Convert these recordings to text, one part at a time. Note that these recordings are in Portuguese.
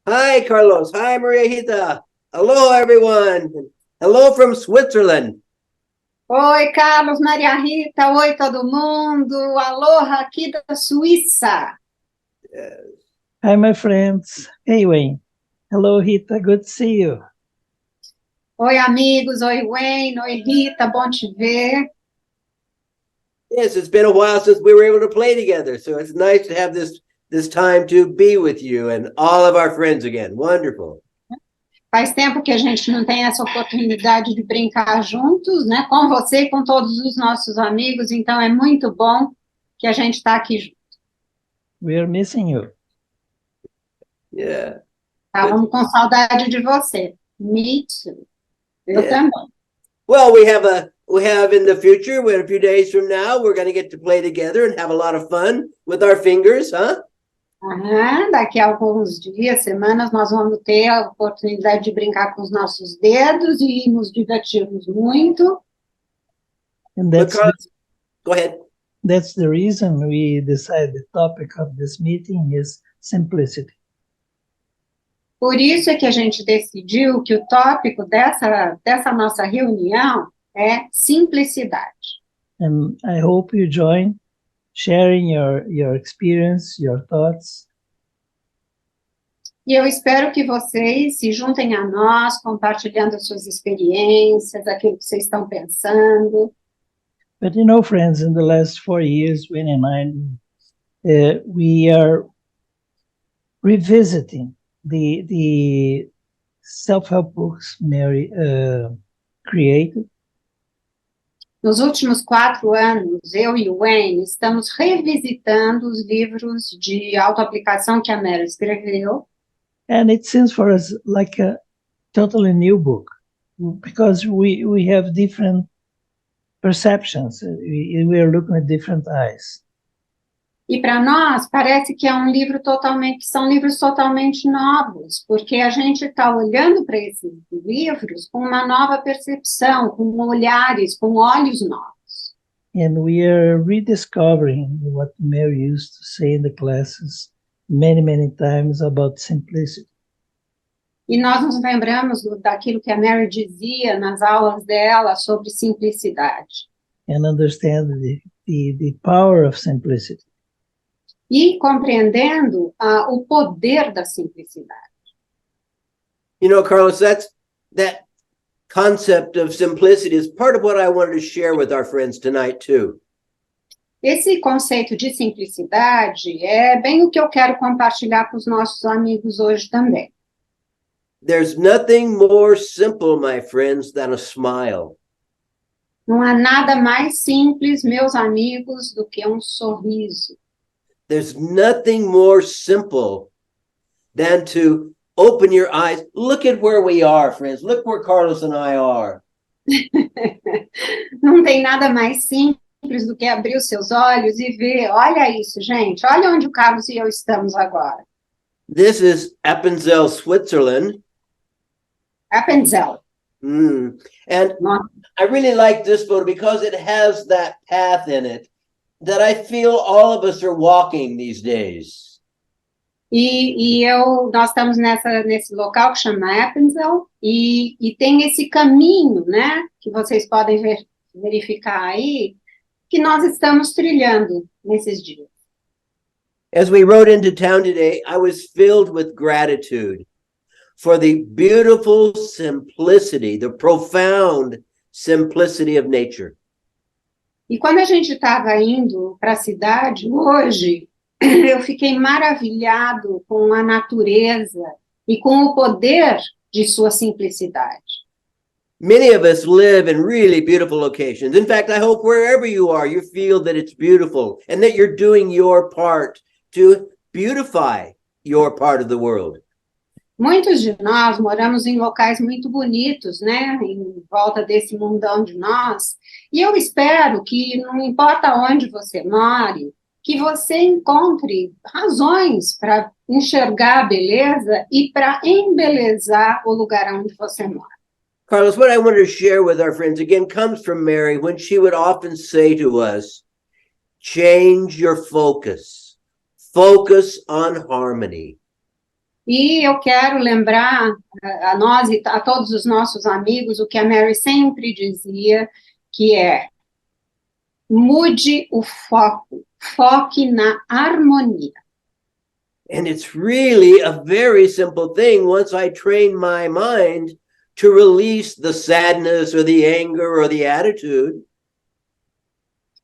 Hi, Carlos. Hi, Maria Rita. Hello, everyone. Hello from Switzerland. Oi, Carlos, Maria Rita, oi todo mundo, aloha aqui da Suíça. Hi, my friends. Hey, Wayne. Hello, Rita. Good to see you. Oi, amigos, oi, Wayne, oi, Rita, bom te ver. Yes, it's been a while since we were able to play together, so it's nice to have this time to be with you and all of our friends again. Wonderful. Faz tempo que a gente não tem essa oportunidade de brincar juntos, né, com você e com todos os nossos amigos, então é muito bom que a gente está aqui junto. We are missing you. Yeah. Estávamos com saudade de você. Me too. Eu Yeah. também. Well, we have in the future, when a few days from now, we're going to get to play together and have a lot of fun with our fingers, huh? Daqui a alguns dias, semanas, nós vamos ter a oportunidade de brincar com os nossos dedos e nos divertirmos muito. And Go ahead. That's the reason we decided the topic of this meeting is simplicity. Por isso é que a gente decidiu que o tópico dessa nossa reunião é simplicidade. And I hope you join, sharing your experience, your thoughts. E eu espero que vocês se juntem a nós, compartilhando as suas experiências, aquilo que vocês estão pensando. But you know, friends, in the last 4 years, Wayne and I, we are revisiting the self-help books Mary created. Nos últimos 4 anos, eu e o Wayne estamos revisitando os livros de autoaplicação que a Mary escreveu. And it seems for us like a totally new book because we have different perceptions. We are looking at different eyes. E para nós parece que são livros totalmente novos, porque a gente está olhando para esses livros com uma nova percepção, com olhares, com olhos novos. And we are rediscovering what Mary used to say in the classes many times about simplicity. E nós nos lembramos daquilo que a Mary dizia nas aulas dela sobre simplicidade. And understand the power of simplicity. E compreendendo o poder da simplicidade. You know, Carlos, that concept of simplicity is part of what I wanted to share with our friends tonight, too. Esse conceito de simplicidade é bem o que eu quero compartilhar com os nossos amigos hoje também. There's nothing more simple, my friends, than a smile. Não há nada mais simples, meus amigos, do que um sorriso. There's nothing more simple than to open your eyes. Look at where we are, friends. Look where Carlos and I are. Não tem nada mais simples do que abrir os seus olhos e ver, olha isso, gente, olha onde o Carlos e eu estamos agora. This is Appenzell, Switzerland. Appenzell. And I really like this photo because it has that path in it that I feel all of us are walking these days. Nós estamos nesse local que chama Appenzell e tem esse caminho, né, que vocês podem verificar aí, que nós estamos trilhando nesses dias. As we rode into town today, I was filled with gratitude for the beautiful simplicity, the profound simplicity of nature. E quando a gente estava indo para a cidade hoje, eu fiquei maravilhado com a natureza e com o poder de sua simplicidade. Many of us live in really beautiful locations. In fact, I hope wherever you are, you feel that it's beautiful and that you're doing your part to beautify your part of the world. Muitos de nós moramos em locais muito bonitos, né, em volta desse mundão de nós, e eu espero que, não importa onde você more, que você encontre razões para enxergar a beleza e para embelezar o lugar onde você mora. Carlos, what I want to share with our friends again comes from Mary when she would often say to us, change your focus. Focus on harmony. E eu quero lembrar a nós e a todos os nossos amigos o que a Mary sempre dizia, que é: mude o foco, foque na harmonia. And it's really a very simple thing once I train my mind to release the sadness or the anger or the attitude.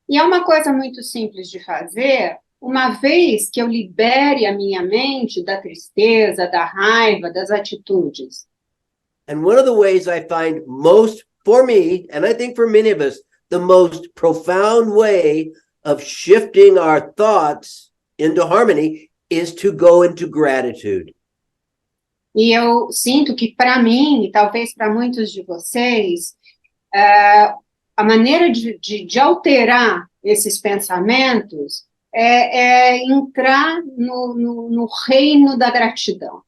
E é uma coisa muito simples de fazer, uma vez que eu libere a minha mente da tristeza, da raiva, das atitudes. And one of the ways I find most, for me, and I think for many of us, the most profound way of shifting our thoughts into harmony is to go into gratitude. E eu sinto que para mim, e talvez para muitos de vocês, a maneira de alterar esses pensamentos é entrar no reino da gratidão.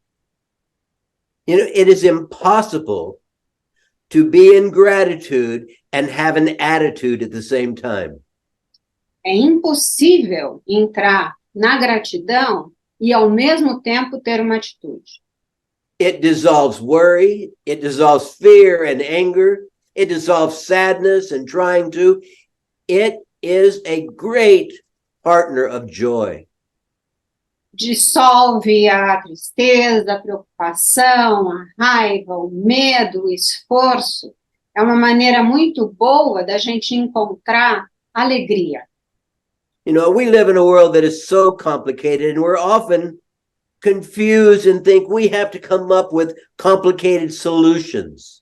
You know, it is impossible to be in gratitude and have an attitude at the same time. É impossível entrar na gratidão e, ao mesmo tempo, ter uma atitude. It dissolves worry, it dissolves fear and anger, it dissolves sadness and trying to. It is a great partner of joy. Dissolve a tristeza, a preocupação, a raiva, o medo, o esforço. É uma maneira muito boa da gente encontrar alegria. You know, we live in a world that is so complicated, and we're often confused and think we have to come up with complicated solutions.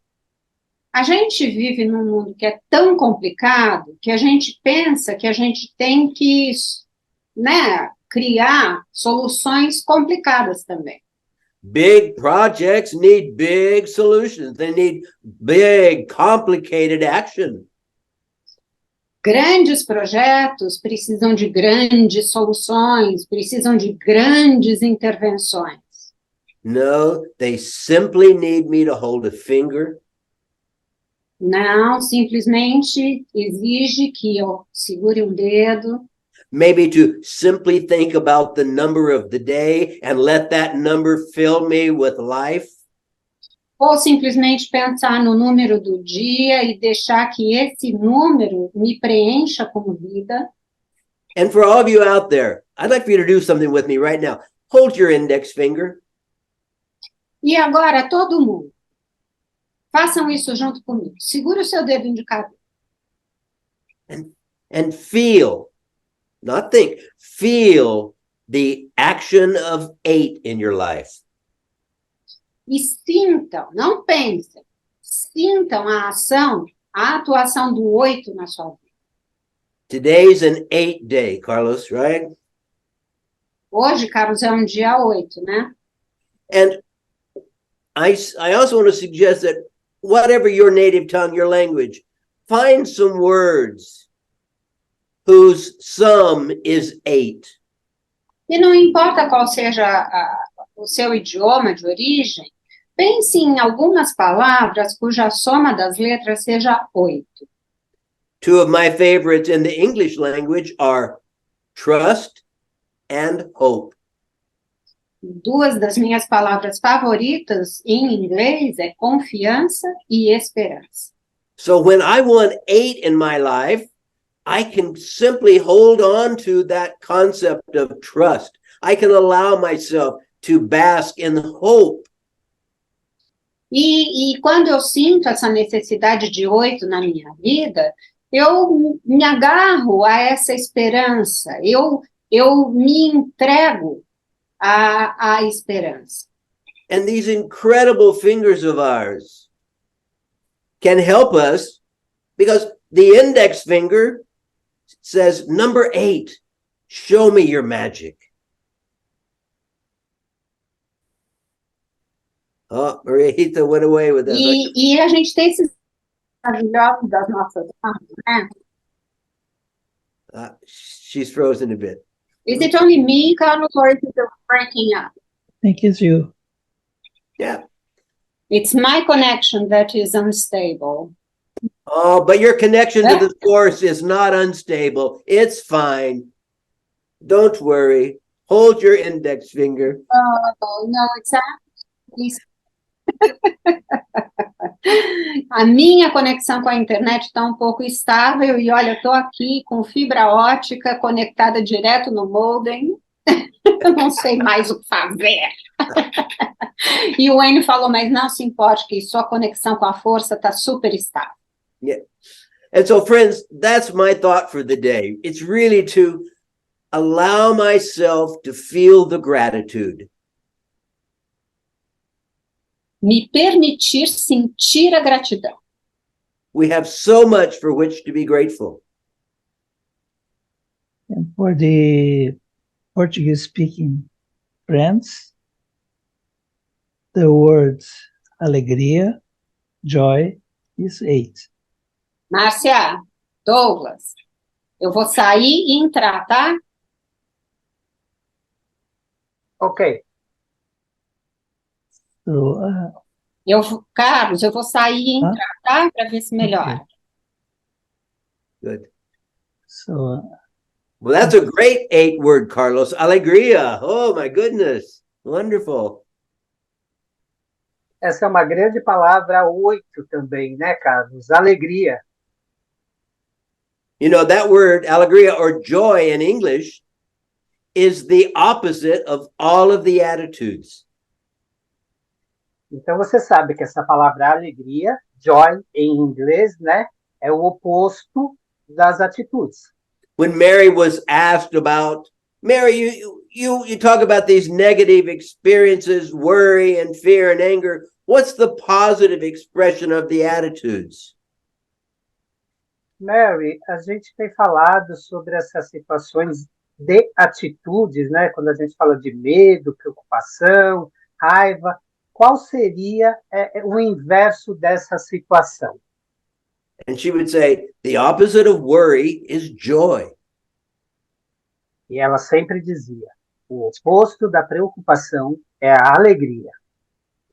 A gente vive num mundo que é tão complicado que a gente pensa que a gente tem que, né, criar soluções complicadas também. Big projects need big solutions. They need big, complicated action. Grandes projetos precisam de grandes soluções, precisam de grandes intervenções. No, they simply need me to hold a finger. Não, simplesmente exige que eu segure um dedo, Maybe to simply think about the number of the day and let that number fill me with life. ou simplesmente pensar no número do dia e deixar que esse número me preencha com vida. And for all of you out there, I'd like for you to do something with me right now. Hold your index finger. E agora, todo mundo, façam isso junto comigo. Segura o seu dedo indicador. And feel, not think, feel the action of 8 in your life. E sintam, não pensem, sintam a ação, a atuação do 8 na sua vida. Today's an 8 day, Carlos, right? Hoje, Carlos, é um dia 8, né? And I also want to suggest that whatever your native tongue, your language, find some words whose sum is 8. E não importa qual seja o seu idioma de origem, pense em algumas palavras cuja soma das letras seja 8. Two of my favorites in the English language are trust and hope. Duas das minhas palavras favoritas em inglês é confiança e esperança. So when I want 8 in my life, I can simply hold on to that concept of trust. I can allow myself to bask in hope. E quando eu sinto essa necessidade de 8 na minha vida, eu me agarro a essa esperança, eu me entrego à esperança. And these incredible fingers of ours can help us because the index finger says, number 8, show me your magic. Oh, Maria Rita went away with us. E a gente tem esses maravilhosos das nossas mãos, né? She's frozen a bit. Is it only me, Carlos, or is it breaking up? I think it's you. Yeah. It's my connection that is unstable. Oh, but your connection to the source is not unstable. It's fine. Don't worry. hold your index finger. Oh, no, exactly. A minha conexão com a internet está um pouco estável e olha, eu estou aqui com fibra ótica conectada direto no modem. Eu não sei mais o que fazer. E o Wayne falou, mas não se importe que sua conexão com a força está super estável. Yeah. And so, friends, that's my thought for the day. It's really to allow myself to feel the gratitude. Me permitir sentir a gratidão. We have so much for which to be grateful. And for the Portuguese-speaking friends, the words alegria, joy is 8. Márcia, Douglas, eu vou sair e entrar, tá? Ok. So, Carlos, eu vou sair e entrar, tá? Para ver se melhora. Good. so Well, that's a great 8-word, Carlos. Alegria. Oh, my goodness. Wonderful. Essa é uma grande palavra 8 também, né, Carlos? Alegria. You know, that word, alegria or joy in English, is the opposite of all of the attitudes. Então, você sabe que essa palavra alegria, joy, em inglês, né, é o oposto das atitudes. When Mary was asked about, Mary, you talk about these negative experiences, worry and fear and anger. What's the positive expression of the attitudes? Mary, a gente tem falado sobre essas situações de atitudes, né? Quando a gente fala de medo, preocupação, raiva, qual seria o inverso dessa situação? And she would say, the opposite of worry is joy. E ela sempre dizia, o oposto da preocupação é a alegria.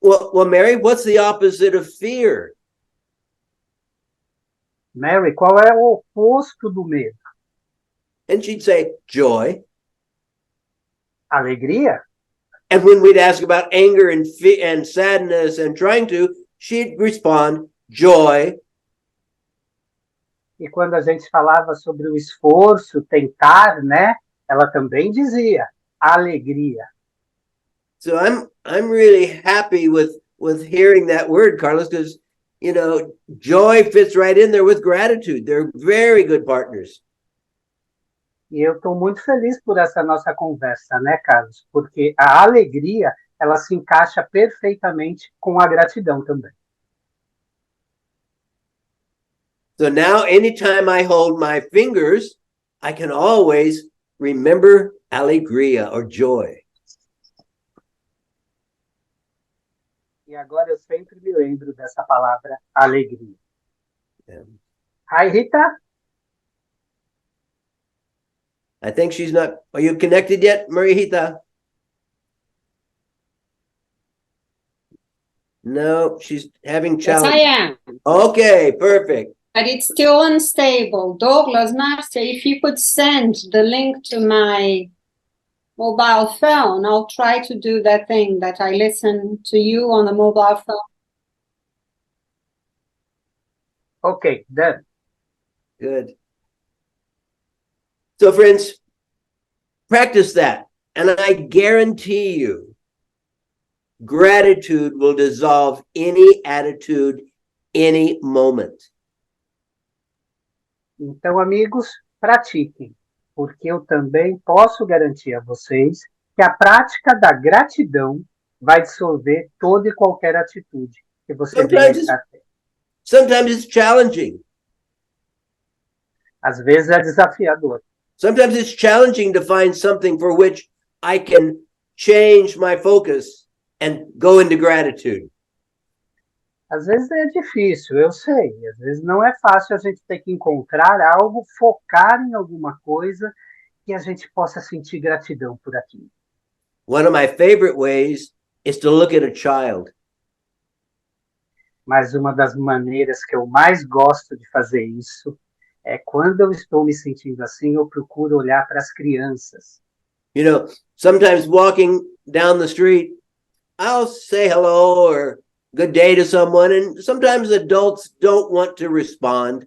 Well, Mary, what's the opposite of fear? Mary, qual é o oposto do medo? And she'd say, joy. Alegria? And when we'd ask about anger and and sadness and trying to, she'd respond, joy. E quando a gente falava sobre o esforço, tentar, né? Ela também dizia, alegria. So I'm really happy with hearing that word, Carlos, because, you know, joy fits right in there with gratitude. They're very good partners. E eu estou muito feliz por essa nossa conversa, né, Carlos? Porque a alegria, ela se encaixa perfeitamente com a gratidão também. So now anytime I hold my fingers, I can always remember alegria or joy. E agora eu sempre me lembro dessa palavra alegria. Yeah. Hi, Rita. I think she's not. Are you connected yet, Mariahita? No, she's having Yes, challenge. I am. Okay, perfect. But it's still unstable. Douglas, Marcia, if you could send the link to my mobile phone, I'll try to do that thing that I listen to you on the mobile phone. Ok, done. Good. So, friends, practice that. And I guarantee you, gratitude will dissolve any attitude, any moment. Então, amigos, pratiquem, porque eu também posso garantir a vocês que a prática da gratidão vai dissolver toda e qualquer atitude que você venha estar tendo. Sometimes it's challenging. Às vezes é desafiador. Sometimes it's challenging to find something for which I can change my focus and go into gratitude. Às vezes é difícil, eu sei. Às vezes não é fácil a gente ter que encontrar algo, focar em alguma coisa que a gente possa sentir gratidão por aquilo. One of my favorite ways is to look at a child. Mas uma das maneiras que eu mais gosto de fazer isso é quando eu estou me sentindo assim, eu procuro olhar para as crianças. You know, sometimes walking down the street, I'll say hello or good day to someone, and sometimes adults don't want to respond.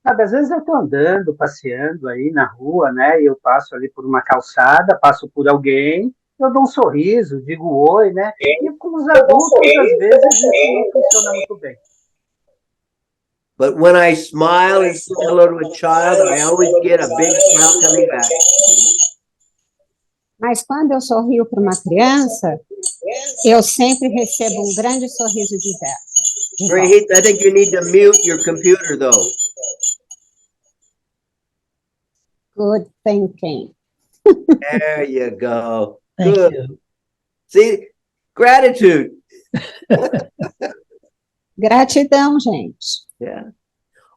Sabe, às vezes eu estou andando, passeando aí na rua, né? E eu passo ali por uma calçada, passo por alguém, eu dou um sorriso, digo oi, né? E com os adultos, às vezes, isso não funciona muito bem. But when I smile and say hello to a child, I always get a big smile coming back. Mas quando eu sorrio para uma criança, eu sempre recebo um grande sorriso de volta. Heath, I think you need to mute your computer, though. Good thinking. There you go. Thank Good. you. See, gratitude. Gratidão, gente. Yeah.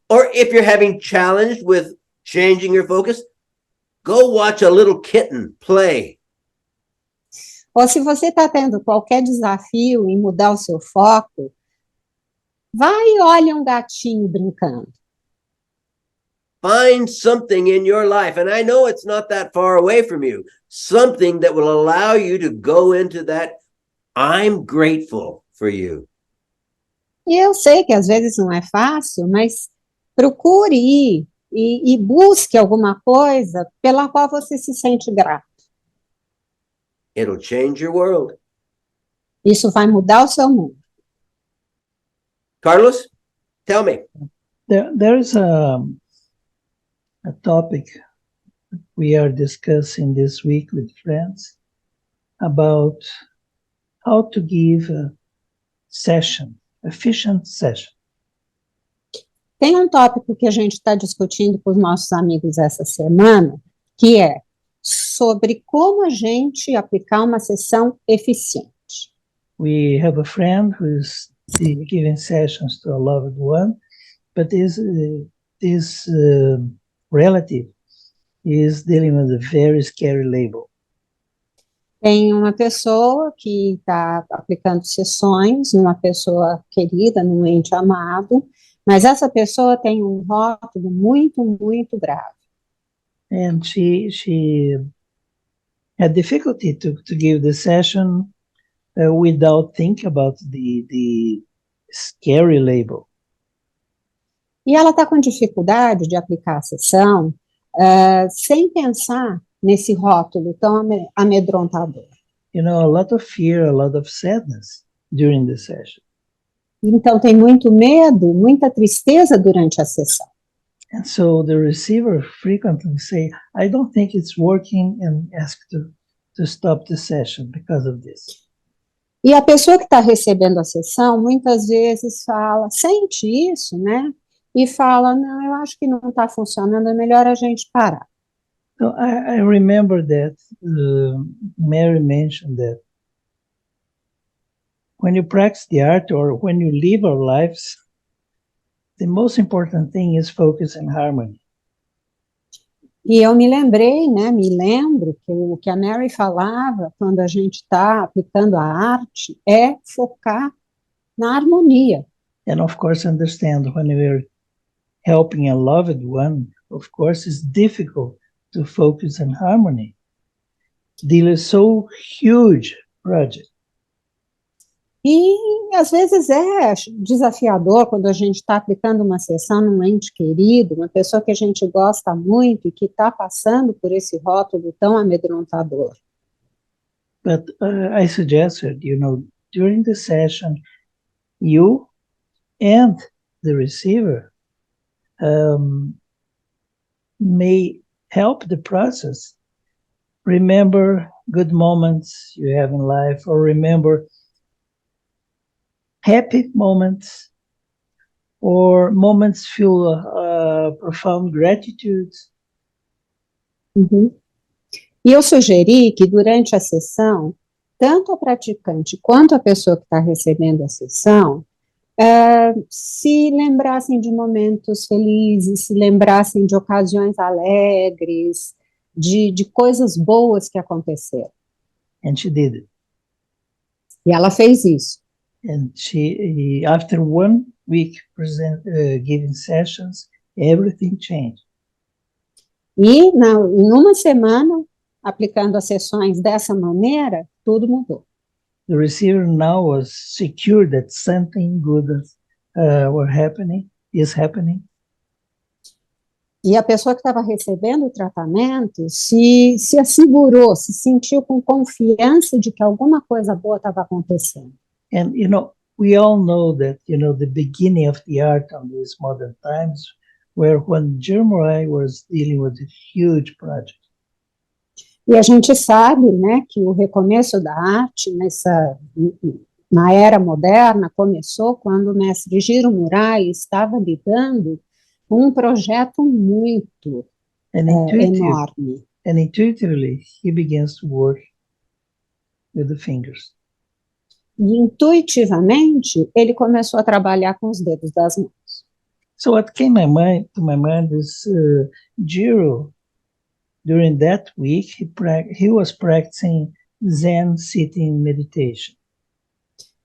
Or if you're having challenge with changing your focus, go watch a little kitten play. Ou se você está tendo qualquer desafio em mudar o seu foco, vai e olha um gatinho brincando. Find something in your life, and I know it's not that far away from you, something that will allow you to go into that I'm grateful for you. E eu sei que às vezes não é fácil, mas procure ir e busque alguma coisa pela qual você se sente grato. It'll change your world. Isso vai mudar o seu mundo. Carlos, tell me. There is a topic we are discussing this week with friends about how to give a session, efficient session. Tem um tópico que a gente está discutindo com os nossos amigos essa semana, que é sobre como a gente aplicar uma sessão eficiente. We have a friend who is giving sessions to a loved one, but this relative is dealing with a very scary label. Tem uma pessoa que está aplicando sessões numa pessoa querida, num ente amado, mas essa pessoa tem um rótulo muito, muito grave. And she had difficulty to give the session without thinking about the scary label. E ela está com dificuldade de aplicar a sessão sem pensar nesse rótulo tão amedrontador. You know, a lot of fear, a lot of sadness during the session. Então, tem muito medo, muita tristeza durante a sessão. And so the receiver frequently say, I don't think it's working, and ask to stop the session because of this. E a pessoa que está recebendo a sessão, muitas vezes sente isso, né? E fala, não, eu acho que não está funcionando, é melhor a gente parar. So I remember that Mary mentioned that when you practice the art or when you live our lives, the most important thing is focus and harmony. E eu me lembrei, né, me lembro que o que a Mary falava quando a gente está aplicando a arte é focar na harmonia. And of course, understand when we're helping a loved one, of course, it's difficult to focus on harmony. Deal is so huge project. E às vezes é desafiador quando a gente está aplicando uma sessão num ente querido, uma pessoa que a gente gosta muito e que está passando por esse rótulo tão amedrontador. But I suggested, you know, during the session, you and the receiver may help the process. Remember good moments you have in life, or remember happy moments, or moments feel profound gratitude. Uhum. E eu sugeri que durante a sessão, tanto a praticante quanto a pessoa que está recebendo a sessão, se lembrassem de momentos felizes, se lembrassem de ocasiões alegres, de coisas boas que aconteceram. And she did it. E ela fez isso. And she, after 1 week giving sessions, everything changed. E em uma semana, aplicando as sessões dessa maneira, tudo mudou. The receiver now was secure that something good is happening. E a pessoa que estava recebendo o tratamento se assegurou, se sentiu com confiança de que alguma coisa boa estava acontecendo. And, we all know that, the beginning of the art on these modern times, where when Germany was dealing with a huge project. E a gente sabe, né, que o recomeço da arte na era moderna começou quando o mestre Jiro Murai estava lidando com um projeto muito enorme. And intuitively, he begins to work with the fingers. E intuitivamente, ele começou a trabalhar com os dedos das mãos. So what came to my mind is Jiro. During that week, he was practicing Zen sitting meditation.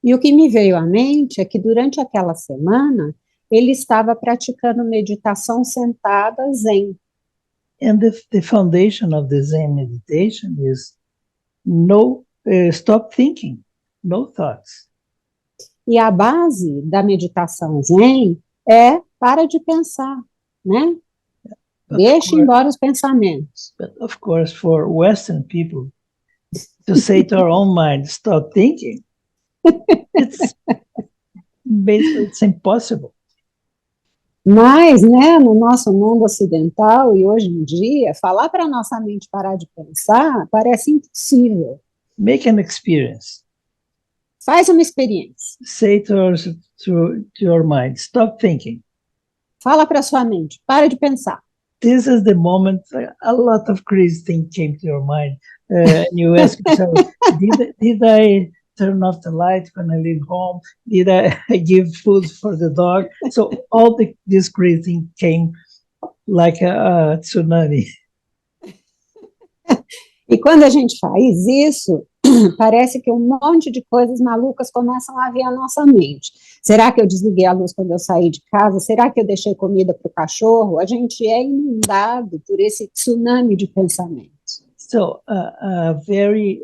E o que me veio à mente é que durante aquela semana ele estava praticando meditação sentada Zen. And the foundation of the Zen meditation is stop thinking, no thoughts. E a base da meditação Zen é para de pensar, né? Deixe embora os pensamentos. But of course, for Western people, to say to our own mind, stop thinking, it's impossible. Mas, né, no nosso mundo ocidental e hoje em dia, falar para a nossa mente parar de pensar parece impossível. Make an experience. Faz uma experiência. Say to your mind, stop thinking. Fala para a sua mente, para de pensar. This is the moment a lot of crazy things came to your mind. And you ask yourself, did I turn off the light when I leave home? Did I give food for the dog? So all these crazy things came like a tsunami. E quando a gente faz isso, parece que um monte de coisas malucas começam a vir à nossa mente. Será que eu desliguei a luz quando eu saí de casa? Será que eu deixei comida para o cachorro? A gente é inundado por esse tsunami de pensamentos. So a very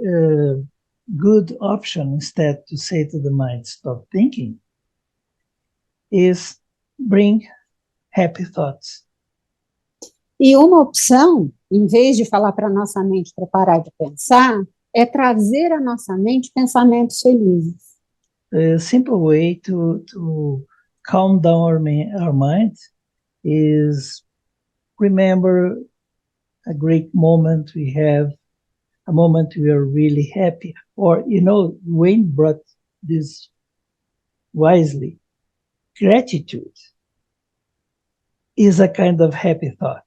good option, instead to say to the mind, stop thinking, is bring happy thoughts. E uma opção, em vez de falar para a nossa mente para parar de pensar, é trazer à nossa mente pensamentos felizes. A simple way to calm down our mind is remember a great moment we have, a moment we are really happy. Or, Wayne brought this wisely. Gratitude is a kind of happy thought.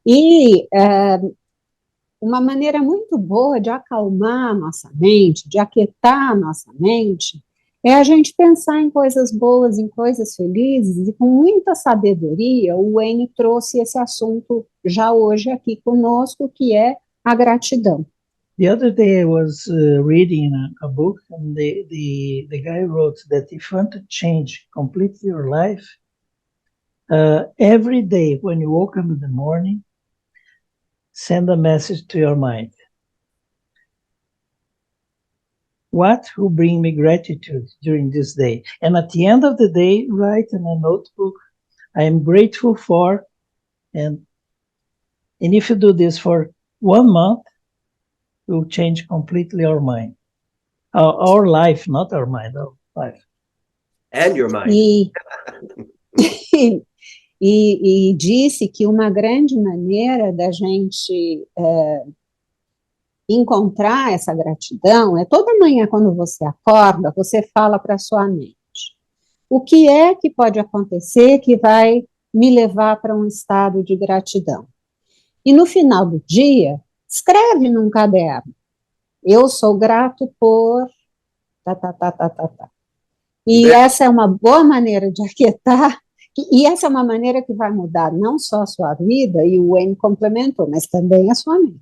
E uma maneira muito boa de acalmar a nossa mente, de aquietar a nossa mente, é a gente pensar em coisas boas, em coisas felizes, e com muita sabedoria, o Wayne trouxe esse assunto já hoje aqui conosco, que é a gratidão. The other day I was reading a book, and the guy wrote that if you want to change completely your life, every day when you wake up in the morning, send a message to your mind. What will bring me gratitude during this day? And at the end of the day, write in a notebook, I am grateful for, and if you do this for 1 month, it will change completely our mind. Our life, not our mind, our life. And your mind. E disse que uma grande maneira da gente encontrar essa gratidão é toda manhã, quando você acorda, você fala para a sua mente: o que é que pode acontecer que vai me levar para um estado de gratidão? E no final do dia, escreve num caderno: eu sou grato por... E essa é uma boa maneira de aquietar. E essa é uma maneira que vai mudar não só a sua vida, e o Wayne complementou, mas também a sua mente.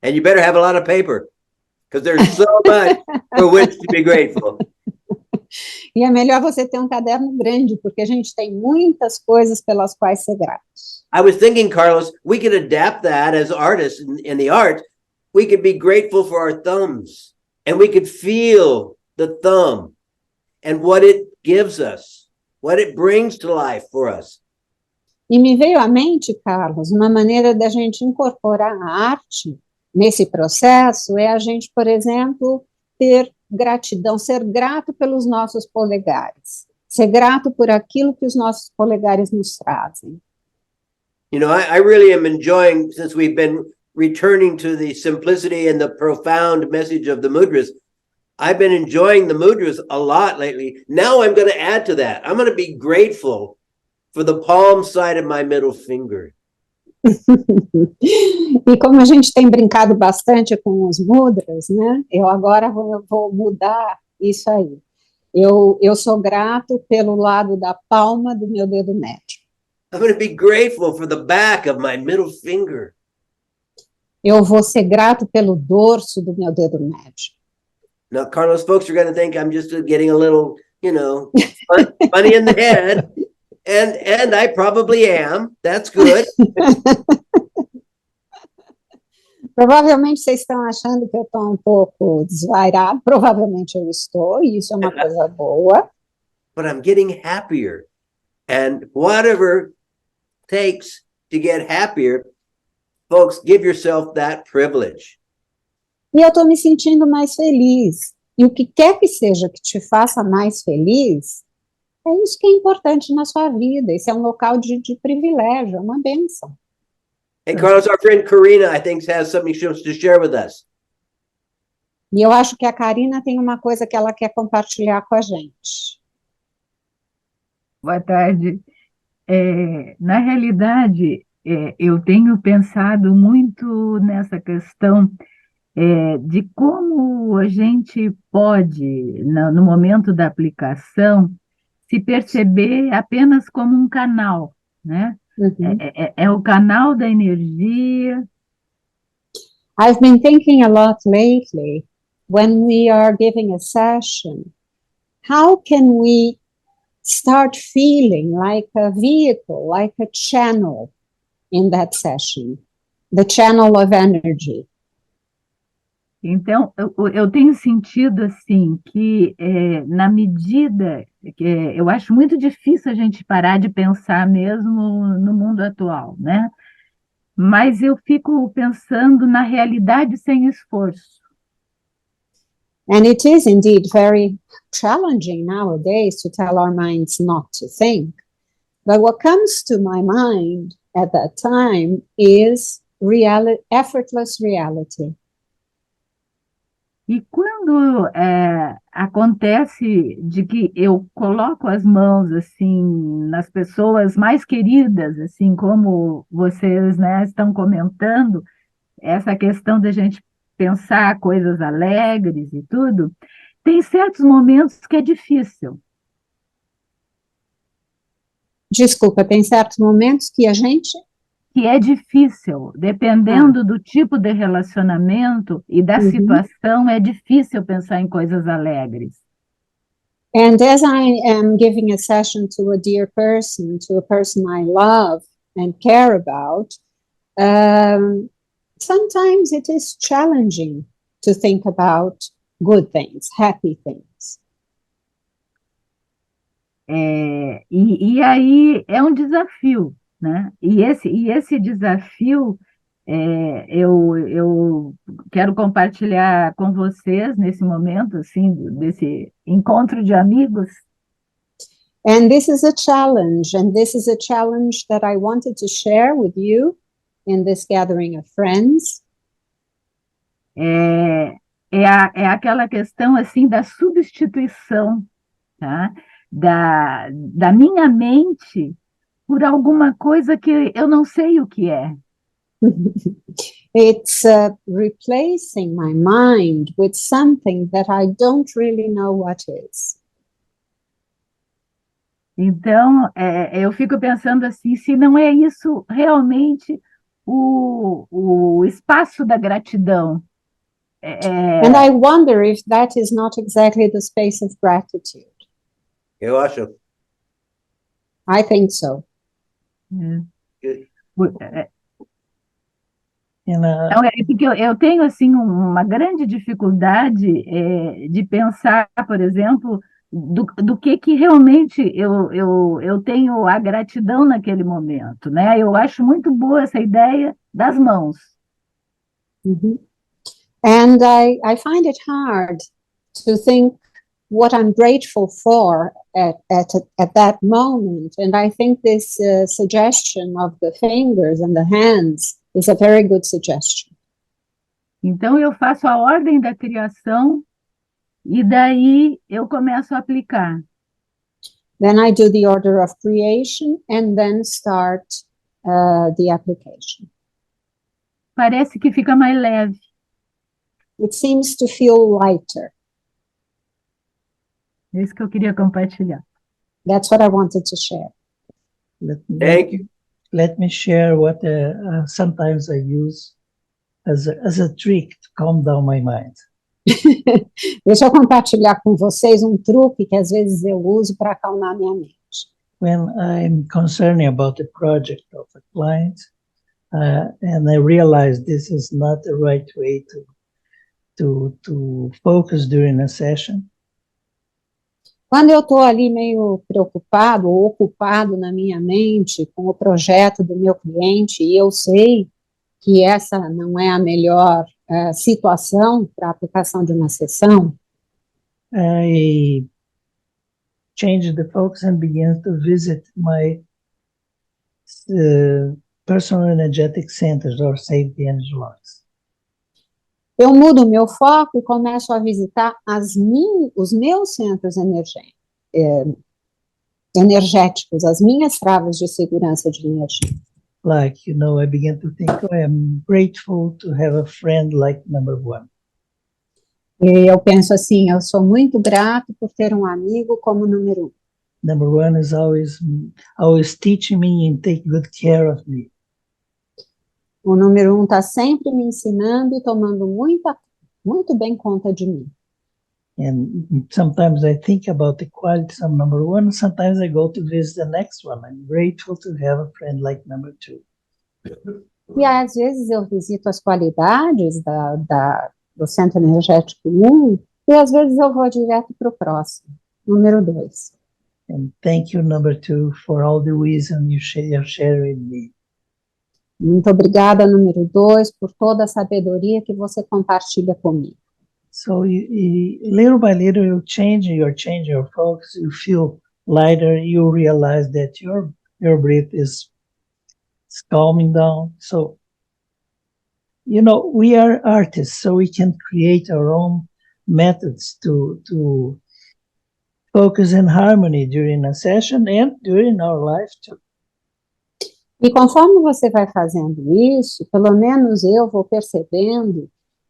And you better have a lot of paper, because there's so much for which to be grateful. E é melhor você ter um caderno grande, porque a gente tem muitas coisas pelas quais ser grato. I was thinking, Carlos, we could adapt that as artists in the art. We could be grateful for our thumbs, and we could feel the thumb and what it gives us, what it brings to life for us. E me veio à mente, Carlos, uma maneira da gente incorporar a arte nesse processo é a gente, por exemplo, ter gratidão, ser grato pelos nossos polegares, ser grato por aquilo que os nossos polegares nos trazem. You know, I really am enjoying, since we've been returning to the simplicity and the profound message of the mudras, I've been enjoying the mudras a lot lately. Now I'm going to add to that. I'm going to be grateful for the palm side of my middle finger. E como a gente tem brincado bastante com os mudras, né? Eu agora vou mudar isso aí. Eu sou grato pelo lado da palma do meu dedo médio. I'm going to be grateful for the back of my middle finger. Eu vou ser grato pelo dorso do meu dedo médio. Now, Carlos, folks are going to think I'm just getting a little, you know, funny in the head. And I probably am. That's good. Provavelmente vocês estão achando que eu estou um pouco desvairado. Provavelmente eu estou, e isso é uma coisa boa. But I'm getting happier. And whatever takes to get happier, folks, give yourself that privilege. E eu estou me sentindo mais feliz. E o que quer que seja que te faça mais feliz, é isso que é importante na sua vida. Esse é um local de privilégio, é uma bênção. Hey, Carlos, our friend Karina, I think, has something she wants to share with us. E eu acho que a Karina tem uma coisa que ela quer compartilhar com a gente. Boa tarde. Na realidade, eu tenho pensado muito nessa questão de como a gente pode, no momento da aplicação, se perceber apenas como um canal, né? Uhum. É o canal da energia. I've been thinking a lot lately, when we are giving a session, how can we start feeling like a vehicle, like a channel in that session, the channel of energy? Então, eu tenho sentido, assim, que na medida que eu acho muito difícil a gente parar de pensar mesmo no mundo atual, né? Mas eu fico pensando na realidade sem esforço. And it is indeed very challenging nowadays to tell our minds not to think. But what comes to my mind at that time is effortless reality. E quando acontece de que eu coloco as mãos assim nas pessoas mais queridas, assim como vocês, né, estão comentando, essa questão da gente pensar coisas alegres e tudo, tem certos momentos que é difícil. Desculpa, tem certos momentos que a gente... Que é difícil, dependendo do tipo de relacionamento e da situação, é difícil pensar em coisas alegres. And as I am giving a session to a dear person, to a person I love and care about, sometimes it is challenging to think about good things, happy things. E aí é um desafio, né? E esse desafio eu quero compartilhar com vocês nesse momento, assim, desse encontro de amigos. And this is a challenge that I wanted to share with you in this gathering of friends. É aquela questão, assim, da substituição, tá? Da minha mente por alguma coisa que eu não sei o que é. It's replacing my mind with something that I don't really know what is. Então, eu fico pensando assim, se não é isso realmente o espaço da gratidão. And I wonder if that is not exactly the space of gratitude. Eu acho. I think so. Good. Então, é porque eu tenho assim uma grande dificuldade de pensar, por exemplo, do que realmente eu tenho a gratidão naquele momento, né? Eu acho muito boa essa ideia das mãos. Mhm. And I find it hard to think what I'm grateful for at that moment. And I think this suggestion of the fingers and the hands is a very good suggestion. Então, eu faço a ordem da criação e daí eu começo a aplicar. Then I do the order of creation and then start the application. Parece que fica mais leve. It seems to feel lighter. É isso que eu queria compartilhar. That's what I wanted to share. Thank you. Let me share what sometimes I use as a trick to calm down my mind. Deixa eu compartilhar com vocês um truque que às vezes eu uso para acalmar minha mente. When I'm concerned about the project of a client, and I realize this is not the right way to focus during a session, Quando eu estou ali meio preocupado ou ocupado na minha mente com o projeto do meu cliente e eu sei que essa não é a melhor situação para a aplicação de uma sessão, I change the focus and begin to visit my personal energetic centers or safety energy locks. eu mudo o meu foco e começo a visitar os meus centros energéticos, as minhas travas de segurança de energia. Like, I begin to think, oh, I'm grateful to have a friend like number one. E eu penso assim, eu sou muito grato por ter um amigo como número 1. Number one is always teaching me and take good care of me. O número 1 está sempre me ensinando e tomando muito bem conta de mim. And sometimes I think about the qualities of number one, and sometimes I go to visit the next one. I'm grateful to have a friend like number two. E às vezes eu visito as qualidades do centro energético 1, e às vezes eu vou direto para o próximo, número 2. And thank you, number two, for all the wisdom you share with me. Muito obrigada, número 2, por toda a sabedoria que você compartilha comigo. So little by little, you change your focus, you feel lighter, you realize that your breath is calming down. So, we are artists, so we can create our own methods to focus in harmony during a session and during our life too. E conforme você vai fazendo isso, pelo menos eu vou percebendo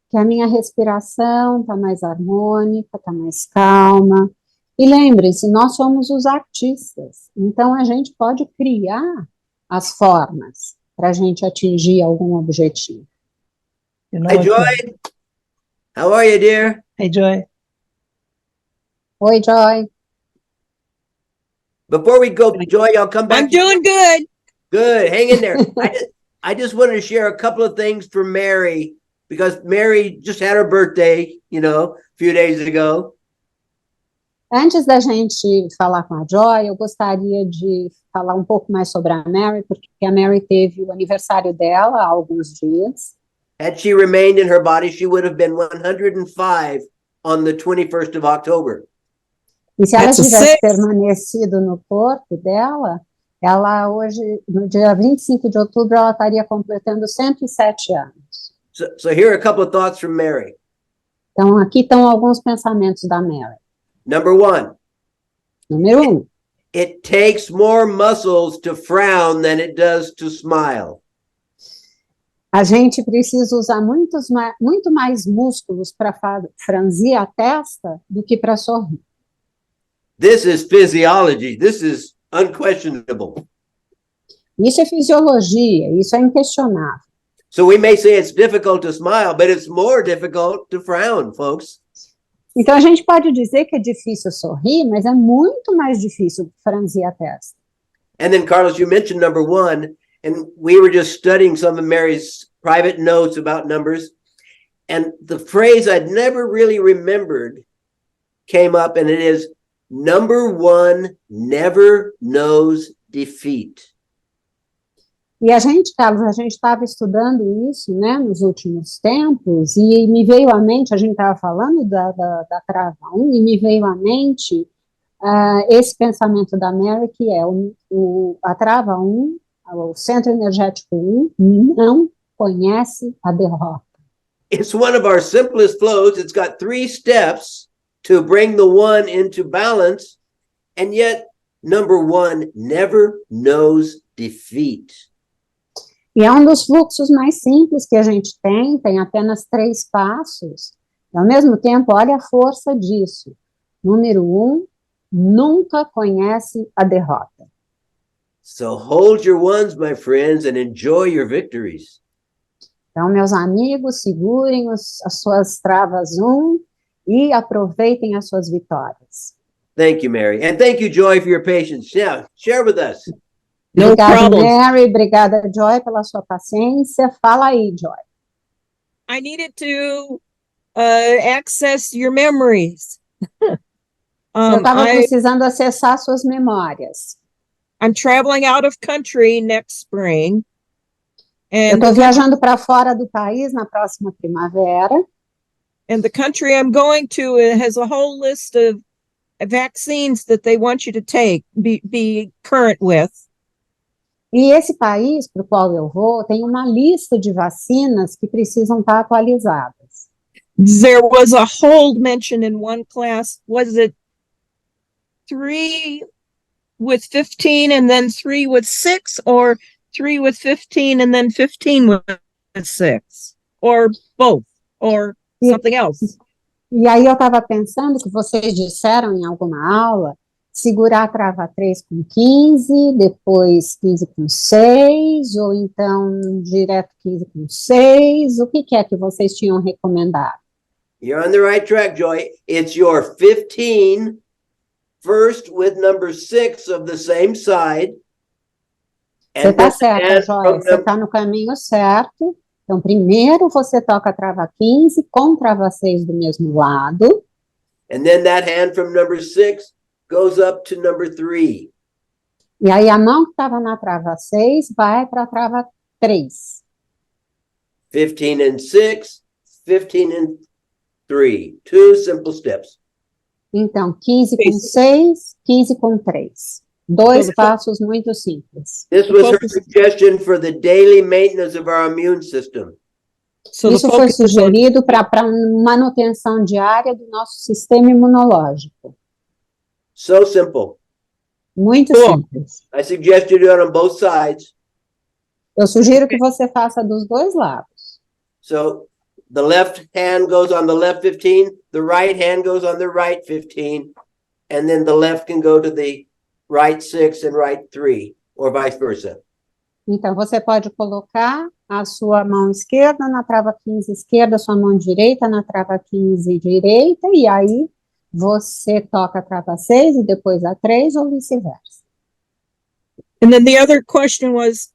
que a minha respiração está mais harmônica, está mais calma. E lembrem-se, nós somos os artistas, então a gente pode criar as formas para a gente atingir algum objetivo. Hi, Joy. How are you, dear? Hey, Joy. Oi, Joy. Before we go, Joy, I'll come back. I'm doing good. Good. Hang in there. I just wanted to share a couple of things for Mary, because Mary just had her birthday, a few days ago. Antes da gente falar com a Joy, eu gostaria de falar um pouco mais sobre a Mary, porque a Mary teve o aniversário dela há alguns dias. Had she remained in her body, she would have been 105 on the 21st of October. E se ela tivesse permanecido no corpo dela, ela hoje, no dia 25 de outubro, ela estaria completando 107 anos. So here are a couple of thoughts from Mary. Então, aqui estão alguns pensamentos da Mary. Number 1. Número 1. It takes more muscles to frown than it does to smile. A gente precisa usar muito mais músculos para franzir a testa do que para sorrir. This is physiology. This is unquestionable. Isso é fisiologia, isso é inquestionável. So we may say it's difficult to smile, but it's more difficult to frown, folks. Então, a gente pode dizer que é difícil sorrir, mas é muito mais difícil franzir a testa. And then, Carlos, you mentioned number one, and we were just studying some of Mary's private notes about numbers. And the phrase I'd never really remembered came up, and it is, number one never knows defeat. E a gente, Carlos, a gente estava estudando isso, né, nos últimos tempos, e me veio à mente, a gente estava falando da trava 1, e me veio à mente esse pensamento da Mary, que é a trava 1, o centro energético 1, não conhece a derrota. It's one of our simplest flows. It's got 3 steps to bring the one into balance, and yet number one never knows defeat. E é um dos fluxos mais simples que a gente tem apenas 3 passos. E, ao mesmo tempo, olha a força disso. Número 1, nunca conhece a derrota. So hold your ones, my friends, and enjoy your victories. Então, meus amigos, segurem as suas travas 1 e aproveitem as suas vitórias. Thank you, Mary. And thank you, Joy, for your patience. Now, share with us. No Obrigada, problem. Mary. Obrigada, Joy, pela sua paciência. Fala aí, Joy. I needed to access your memories. Eu estava I'm precisando acessar suas memórias. traveling out of country next spring. Eu And estou viajando para fora do país na próxima primavera. the country I'm going to has a whole list of vaccines that they want you to take, be current with. E esse país para o qual eu vou tem uma lista de vacinas que precisam estar atualizadas. There was a hold mentioned in one class. Was it 3 with 15 and then 3 with 6, or 3 with 15 and then 15 with 6, or both, or something else? E aí eu estava pensando que vocês disseram em alguma aula segurar a trava 3 com 15, depois 15 com 6, ou então direto 15 com 6. O que é que vocês tinham recomendado? You're on the right track, Joy. It's your 15 first with number 6 of the same side. Você And está then certa, add Joia, from você está no caminho certo. Então, primeiro você toca a trava 15 com trava 6 do mesmo lado. And then that hand from number 6 goes up to number 3. E aí a mão que estava na trava 6 vai para a trava 3. 15 and 6, 15 and 3. 2 simple steps. Então, 15 com 6, 15 com 3. 2 Então, passos muito simples. This was her Focus- suggestion for the daily maintenance of our immune system. So the Isso foi focus is on sugerido para manutenção diária do nosso sistema imunológico. So simple. Muito Cool. simples. I suggest you do it on both sides. Eu sugiro que você faça dos dois lados. So the left hand goes on the left 15, the right hand goes on the right 15, and then the left can go to the right 6 and right 3, or vice versa. Então, você pode colocar a sua mão esquerda na trava 15 esquerda, sua mão direita na trava 15 direita, e aí você toca a trava 6 e depois a 3, ou vice-versa. And then the other question was,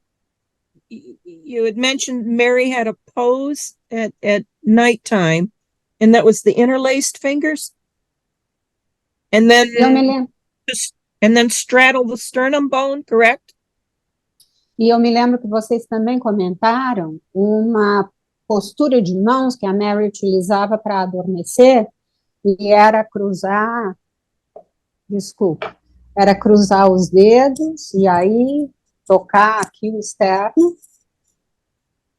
you had mentioned Mary had a pose at nighttime, and that was the interlaced fingers, and then Eu me lembro. straddle the sternum bone, correct? E eu me lembro que vocês também comentaram uma postura de mãos que a Mary utilizava para adormecer, e era cruzar os dedos, e aí tocar aqui o externo.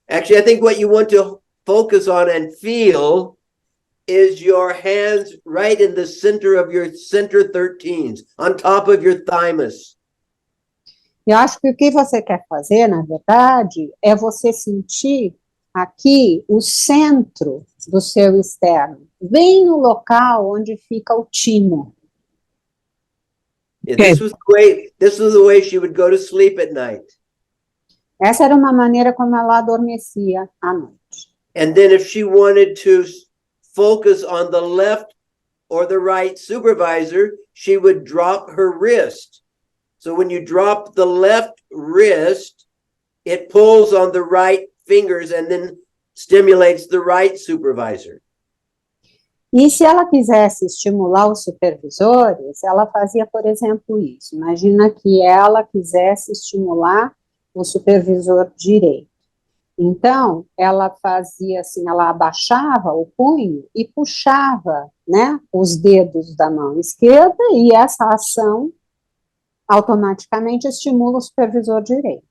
Actually, I think what you want to focus on and feel is your hands right in the center of your center 13s, on top of your thymus. Eu acho que o que você quer fazer, na verdade, é você sentir aqui o centro do seu externo, bem no local onde fica o timo. Yeah, this was the way she would go to sleep at night. Essa era uma maneira como ela adormecia à noite. And then if she wanted to focus on the left or the right supervisor, she would drop her wrist. So when you drop the left wrist, it pulls on the right fingers and then stimulates the right supervisor. E se ela quisesse estimular os supervisores, ela fazia, por exemplo, isso. Imagina que ela quisesse estimular o supervisor direito. Então, ela fazia assim, ela abaixava o punho e puxava, né, os dedos da mão esquerda, e essa ação automaticamente estimula o supervisor direito.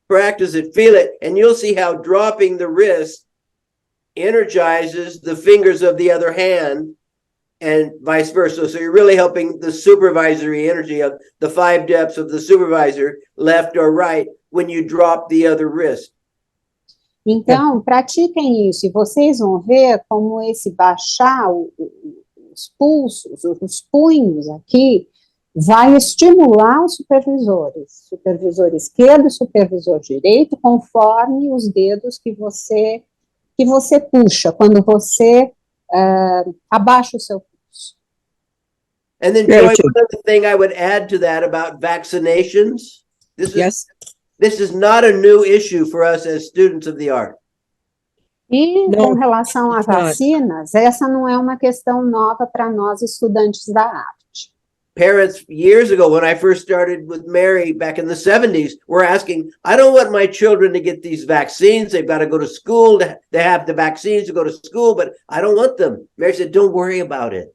Practice it, feel it, and you'll see how dropping the wrist energizes the fingers of the other hand and vice versa. So you're really helping the supervisory energy of the 5 depths of the supervisor, left or right, when you drop the other wrist. Então, pratiquem isso, e vocês vão ver como esse baixar os pulsos, os punhos aqui, vai estimular os supervisores, supervisor esquerdo e supervisor direito, conforme os dedos que você puxa, quando você abaixa o seu pulso. And then, Joy, one other thing I would add to that about vaccinations. This is not a new issue for us as students of the art. E com relação a vacinas, essa não é uma questão nova para nós estudantes da arte. Parents, years ago, when I first started with Mary back in the 70s, were asking, I don't want my children to get these vaccines. They've got to go to school. They have the vaccines to go to school, but I don't want them. Mary said, don't worry about it.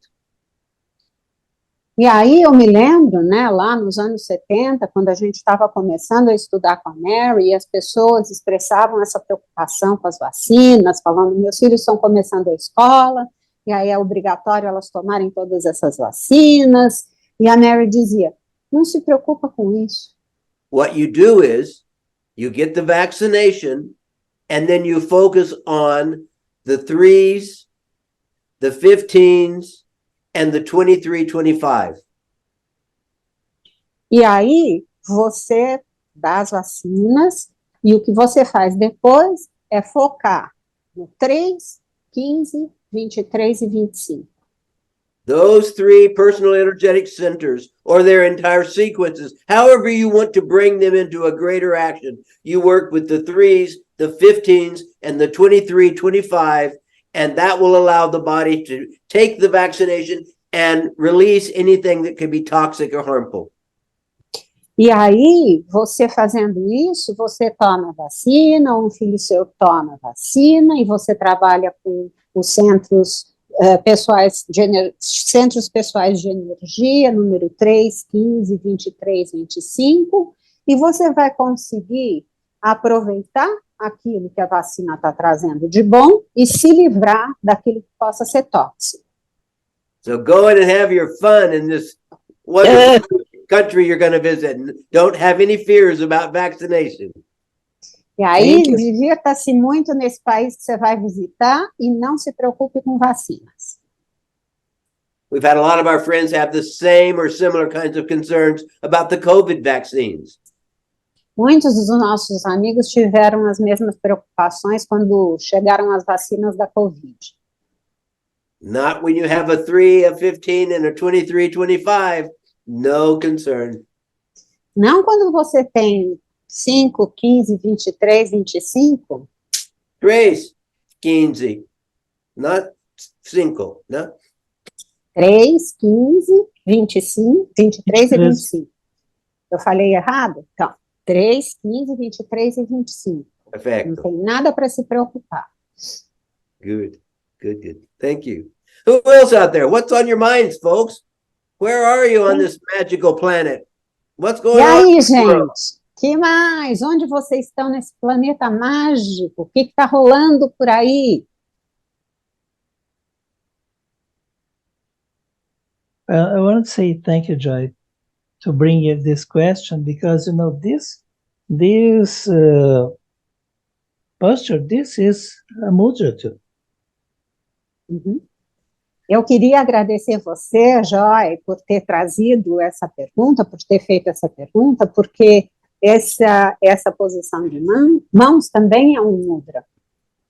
E aí eu me lembro, né, lá nos anos 70, quando a gente estava começando a estudar com a Mary, e as pessoas expressavam essa preocupação com as vacinas, falando, meus filhos estão começando a escola, e aí é obrigatório elas tomarem todas essas vacinas, e a Mary dizia, não se preocupa com isso. What you do is, you get the vaccination, and then you focus on the 3s, the 15s, and the 23-25. E aí, você dá as vacinas, e o que você faz depois é focar no 3, 15, 23 e 25. Those 3 personal energetic centers, or their entire sequences, however you want to bring them into a greater action. You work with the 3s, the 15s, and the 23-25, and that will allow the body to take the vaccination and release anything that could be toxic or harmful. E aí, você fazendo isso, você toma vacina, um filho seu toma vacina, e você trabalha com os centros centros pessoais de energia, número 3, 15, 23, 25, e você vai conseguir aproveitar aquilo que a vacina está trazendo de bom e se livrar daquilo que possa ser tóxico. So go in and have your fun in this wonderful country you're going to visit, and don't have any fears about vaccination. E aí, divirta-se muito nesse país que você vai visitar e não se preocupe com vacinas. We've had a lot of our friends have the same or similar kinds of concerns about the COVID vaccines. Muitos dos nossos amigos tiveram as mesmas preocupações quando chegaram as vacinas da Covid. Not when you have a 3, a 15, and a 23-25. No concern. Não quando você tem 5, 15, 23, 25. 3, 15, not 5, no? 3, 15, 25, 23 e 25. Eu falei errado? Então, 3, 15, 23 e 25. Perfect. Não tem nada para se preocupar. Good. Thank you. Who else out there? What's on your minds, folks? Where are you on this magical planet? What's going E on? aí, gente? Que mais? Onde vocês estão nesse planeta mágico? O que está rolando por aí? I want to say thank you, Joy, to bring you this question, because this posture, this is a mudra too. Uhum. Eu queria agradecer você, Joy, por ter trazido essa pergunta, por ter feito essa pergunta, porque essa posição de mãos também é um mudra.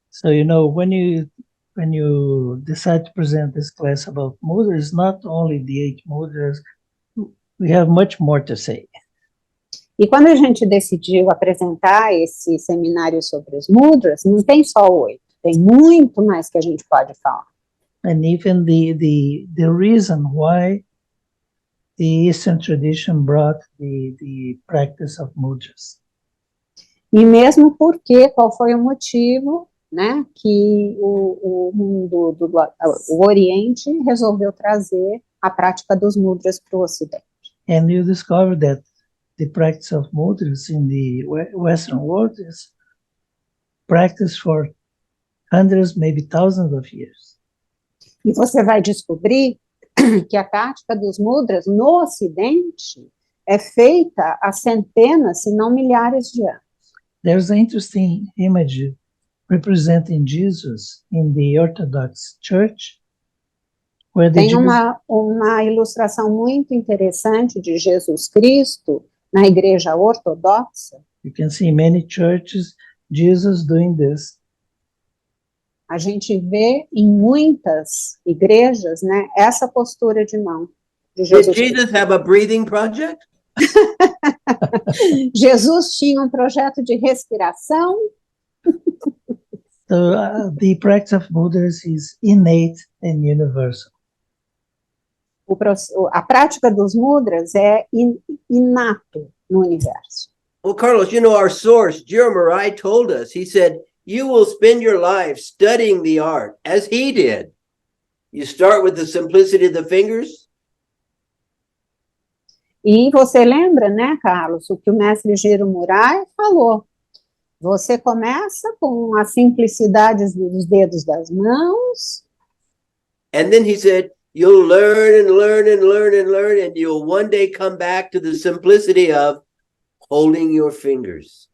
So, when you when you decide to present this class about mudras, not only the 8 mudras, we have much more to say. E quando a gente decidiu apresentar esse seminário sobre os mudras, não tem só 8, tem muito mais que a gente pode falar. And even the reason why the Eastern tradition brought the practice of mudras. E mesmo porque, qual foi o motivo, né, que o mundo o Oriente resolveu trazer a prática dos mudras para o Ocidente. And you discover that the practice of mudras in the Western world is practiced for hundreds, maybe thousands of years. E você vai descobrir que a prática dos mudras no Ocidente é feita há centenas, se não milhares de anos. There's an interesting image representing Jesus in the Orthodox Church, where the Tem Jews, uma ilustração muito interessante de Jesus Cristo na igreja ortodoxa. you can see many churches, Jesus doing this. A gente vê em muitas igrejas, né, essa postura de mão de Did Jesus Cristo. Jesus have a breathing project? Jesus tinha um projeto de respiração. So the practice of mudras is innate and universal. A prática dos mudras é inato no universo. Well, Carlos, you know, our source, Jeremiah, told us, he said, you will spend your life studying the art as he did. You start with the simplicity of the fingers. E você lembra, né, Carlos, o que o mestre Giro Murai falou. Você começa com a simplicidade dos dedos das mãos. And then he said, you'll learn and learn and learn and learn, and you'll one day come back to the simplicity of holding your fingers.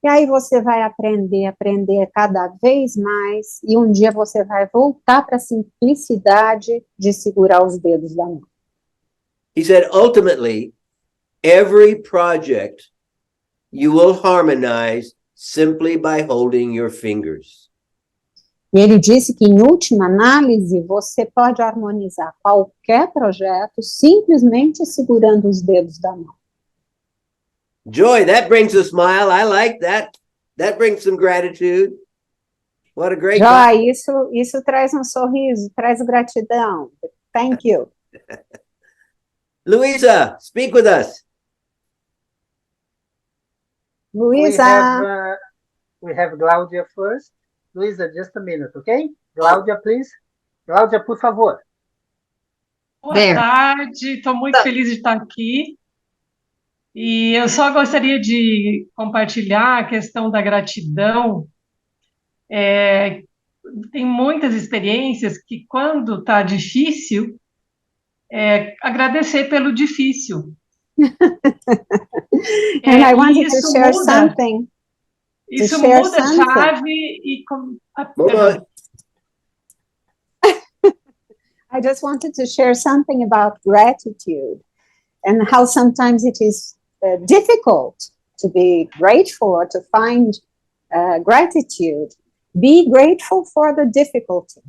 E aí você vai aprender cada vez mais, e um dia você vai voltar para a simplicidade de segurar os dedos da mão. He said, ultimately, every project you will harmonize simply by holding your fingers. E ele disse que, em última análise, você pode harmonizar qualquer projeto simplesmente segurando os dedos da mão. Joy, that brings a smile. I like that. That brings some gratitude. What a great Joy, isso traz um sorriso, traz gratidão. Thank you. Luisa, speak with us. Luísa. We have Cláudia first. Luisa, just a minute, okay? Cláudia, please. Cláudia, por favor. Boa tarde, estou muito feliz de estar aqui. E eu só gostaria de compartilhar a questão da gratidão. Tem muitas experiências que, quando está difícil, agradecer pelo difícil. And I wanted to share something. Isso muda a chave e... I just wanted to share something about gratitude and how sometimes it is difficult to be grateful or to find gratitude. Be grateful for the difficulty.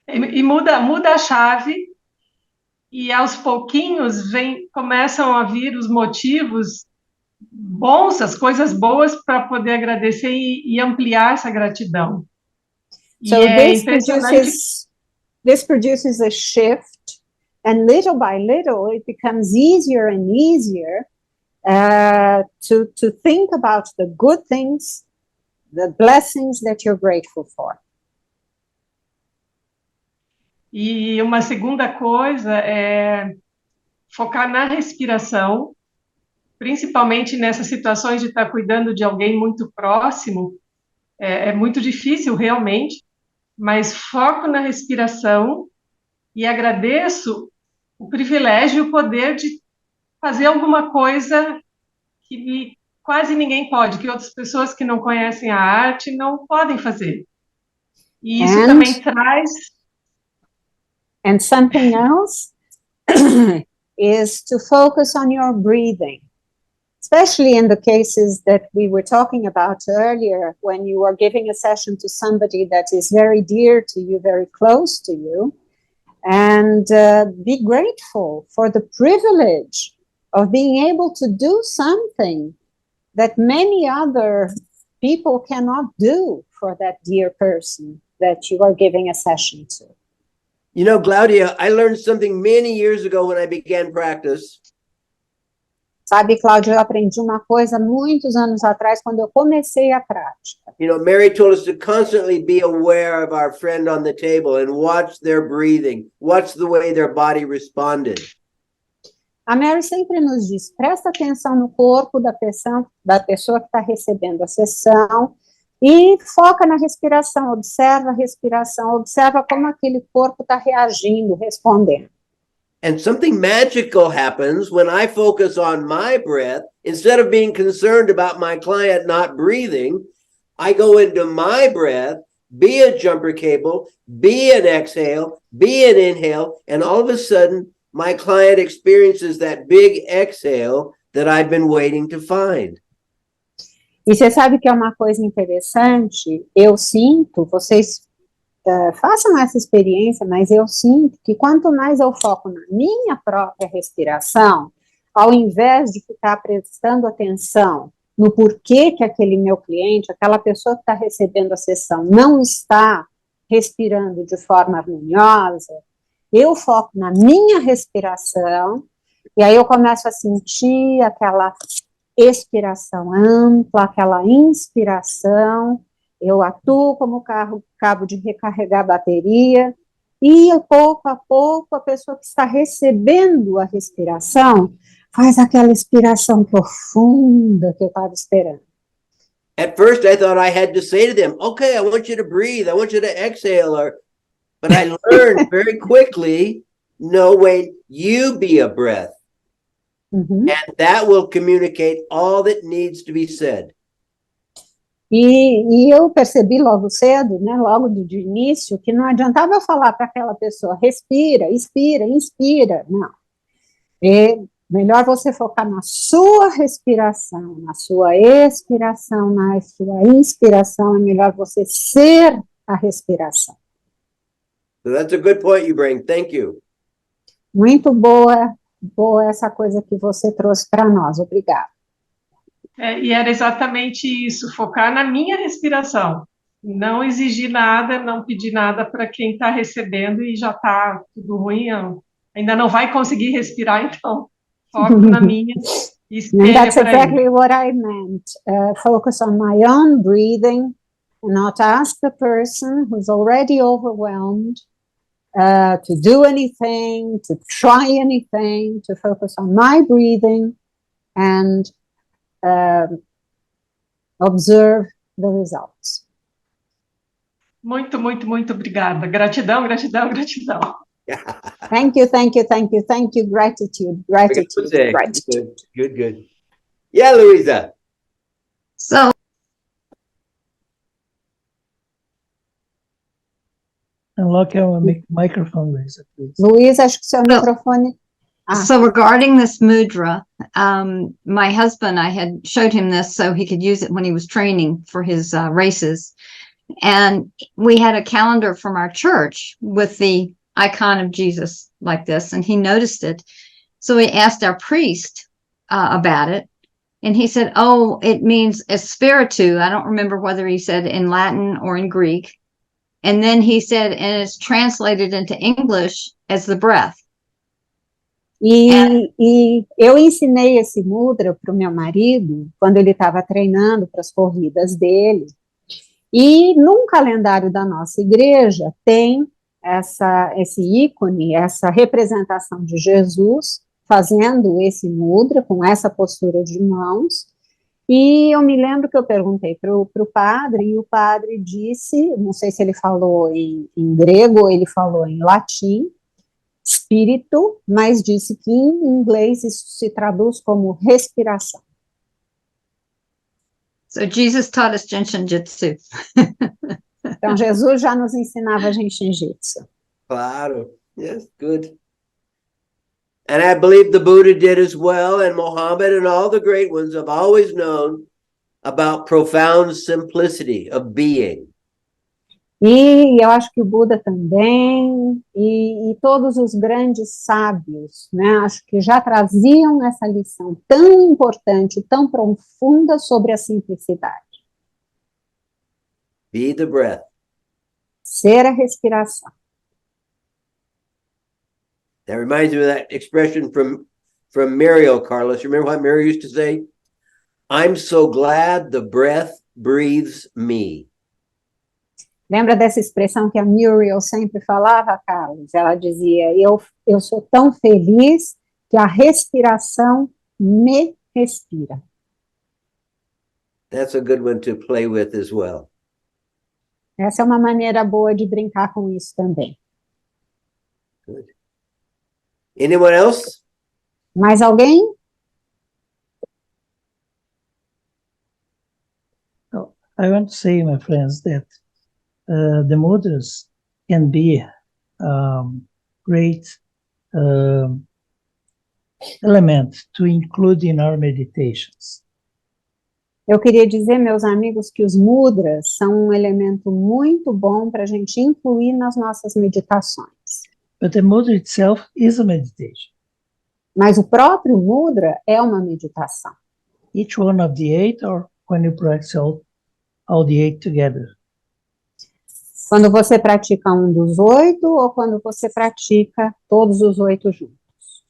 E muda a chave, e aos pouquinhos começam a vir os motivos bons, as coisas boas para poder agradecer e ampliar essa gratidão. So this produces a shift, and little by little it becomes easier and easier to think about the good things, the blessings that you're grateful for. E uma segunda coisa é focar na respiração, principalmente nessas situações de estar cuidando de alguém muito próximo. É muito difícil realmente, mas foco na respiração e agradeço o privilégio e o poder de fazer alguma coisa que quase ninguém pode, que outras pessoas que não conhecem a arte não podem fazer. E isso também traz... And something else is to focus on your breathing. especially in the cases that we were talking about earlier, when you are giving a session to somebody that is very dear to you, very close to you, and be grateful for the privilege of being able to do something that many other people cannot do for that dear person that you are giving a session to. You know, Claudia, I learned something many years ago when I began practice. Sabe, Cláudia, eu aprendi uma coisa muitos anos atrás, quando eu comecei a prática. You know, Mary told us to constantly be aware of our friend on the table and watch their breathing, watch the way their body responded. A Mary sempre nos diz, presta atenção no corpo da pessoa que está recebendo a sessão e foca na respiração, observa a respiração, observa como aquele corpo está reagindo, respondendo. And something magical happens when I focus on my breath. Instead of being concerned about my client not breathing, I go into my breath, be a jumper cable, be an exhale, be an inhale, and all of a sudden, my client experiences that big exhale that I've been waiting to find. E você sabe que é uma coisa interessante? Eu sinto, vocês façam essa experiência, mas eu sinto que quanto mais eu foco na minha própria respiração, ao invés de ficar prestando atenção no porquê que aquele meu cliente, aquela pessoa que está recebendo a sessão, não está respirando de forma harmoniosa, eu foco na minha respiração, e aí eu começo a sentir aquela expiração ampla, aquela inspiração, eu atuo como cabo de recarregar a bateria, e pouco a pouco a pessoa que está recebendo a respiração faz aquela expiração profunda que eu estava esperando. At first, I thought I had to say to them, okay, I want you to breathe, I want you to exhale, but I learned very quickly, no, wait, you be a breath. Uhum. And that will communicate all that needs to be said. E eu percebi logo cedo, né, logo de início, que não adiantava eu falar para aquela pessoa, respira, expira, inspira, não. É melhor você focar na sua respiração, na sua expiração, na sua inspiração, é melhor você ser a respiração. So that's a good point you bring. Thank you. Muito boa essa coisa que você trouxe para nós, obrigada. E era exatamente isso, focar na minha respiração, não exigir nada, não pedir nada para quem está recebendo e já está tudo ruim, ainda não vai conseguir respirar, então foco na minha e espelha That's para exactly ele. what I meant. Focus on my own breathing and not ask the person who's already overwhelmed to do anything, to try anything, to focus on my breathing and observe the results. Muito, muito, muito obrigada. Gratidão, gratidão, gratidão. Thank you, thank you, thank you, thank you. Gratitude, gratitude, gratitude. Good, good. Yeah, Louisa. So, Unlock your microphone, Lisa, please. Luiz, acho que seu microfone... so regarding this mudra, my husband, I had showed him this so he could use it when he was training for his races. And we had a calendar from our church with the icon of Jesus like this, and he noticed it. So he asked our priest about it, and he said, oh, it means espiritu. I don't remember whether he said in Latin or in Greek. And then he said, and it's translated into English as the breath. E eu ensinei esse mudra para o meu marido quando ele estava treinando para as corridas dele. E num calendário da nossa igreja tem esse ícone, essa representação de Jesus fazendo esse mudra com essa postura de mãos. E eu me lembro que eu perguntei para o padre, e o padre disse, não sei se ele falou em grego ou ele falou em latim, espírito, mas disse que em inglês isso se traduz como respiração. So Jesus taught us Jin Shin Jitsu. Então Jesus já nos ensinava Jin Shin Jitsu. Claro. Yes, good. And I believe the Buddha did as well, and Mohammed and all the great ones have always known about profound simplicity of being. E eu acho que o Buda também, e todos os grandes sábios, né, acho que já traziam essa lição tão importante, tão profunda sobre a simplicidade. Be the breath. Ser a respiração. That reminds me of that expression from Muriel, Carlos. You remember what Muriel used to say? I'm so glad the breath breathes me. Lembra dessa expressão que a Muriel sempre falava, Carlos? Ela dizia, eu sou tão feliz que a respiração me respira. That's a good one to play with as well. Essa é uma maneira boa de brincar com isso também. Good. Anyone else? Mais alguém? I want to say, my friends, that the mudras can be great element to include in our meditations. Eu queria dizer, meus amigos, que os mudras são um elemento muito bom para a gente incluir nas nossas meditações. But the mudra itself is a meditation. Mas o próprio mudra é uma meditação. Each one of the 8, or when you practice all the 8 together. Quando você pratica um dos 8 ou quando você pratica todos os 8 juntos.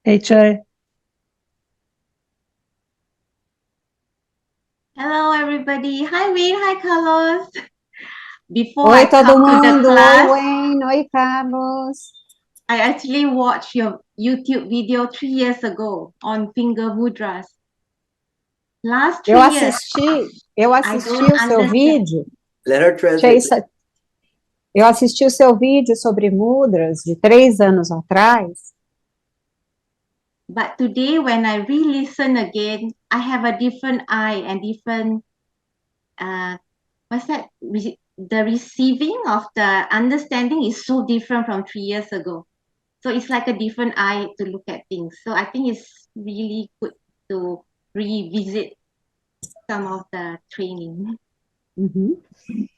Hey, Chai. Hello, everybody. Hi, Wayne. Hi, Carlos. Before Oi, I todo come to the mundo. Oi, class, Wayne. Oi, Carlos. I actually watched your YouTube video 3 years ago on finger mudras. Last 3 years, Eu I assisti don't o seu understand. vídeo. Let her translate. Eu assisti o seu vídeo sobre mudras de 3 anos atrás. But today, when I re-listen again, I have a different eye and different, the receiving of the understanding is so different from 3 years ago. So it's like a different eye to look at things. So I think it's really good to revisit some of the training. Uhum.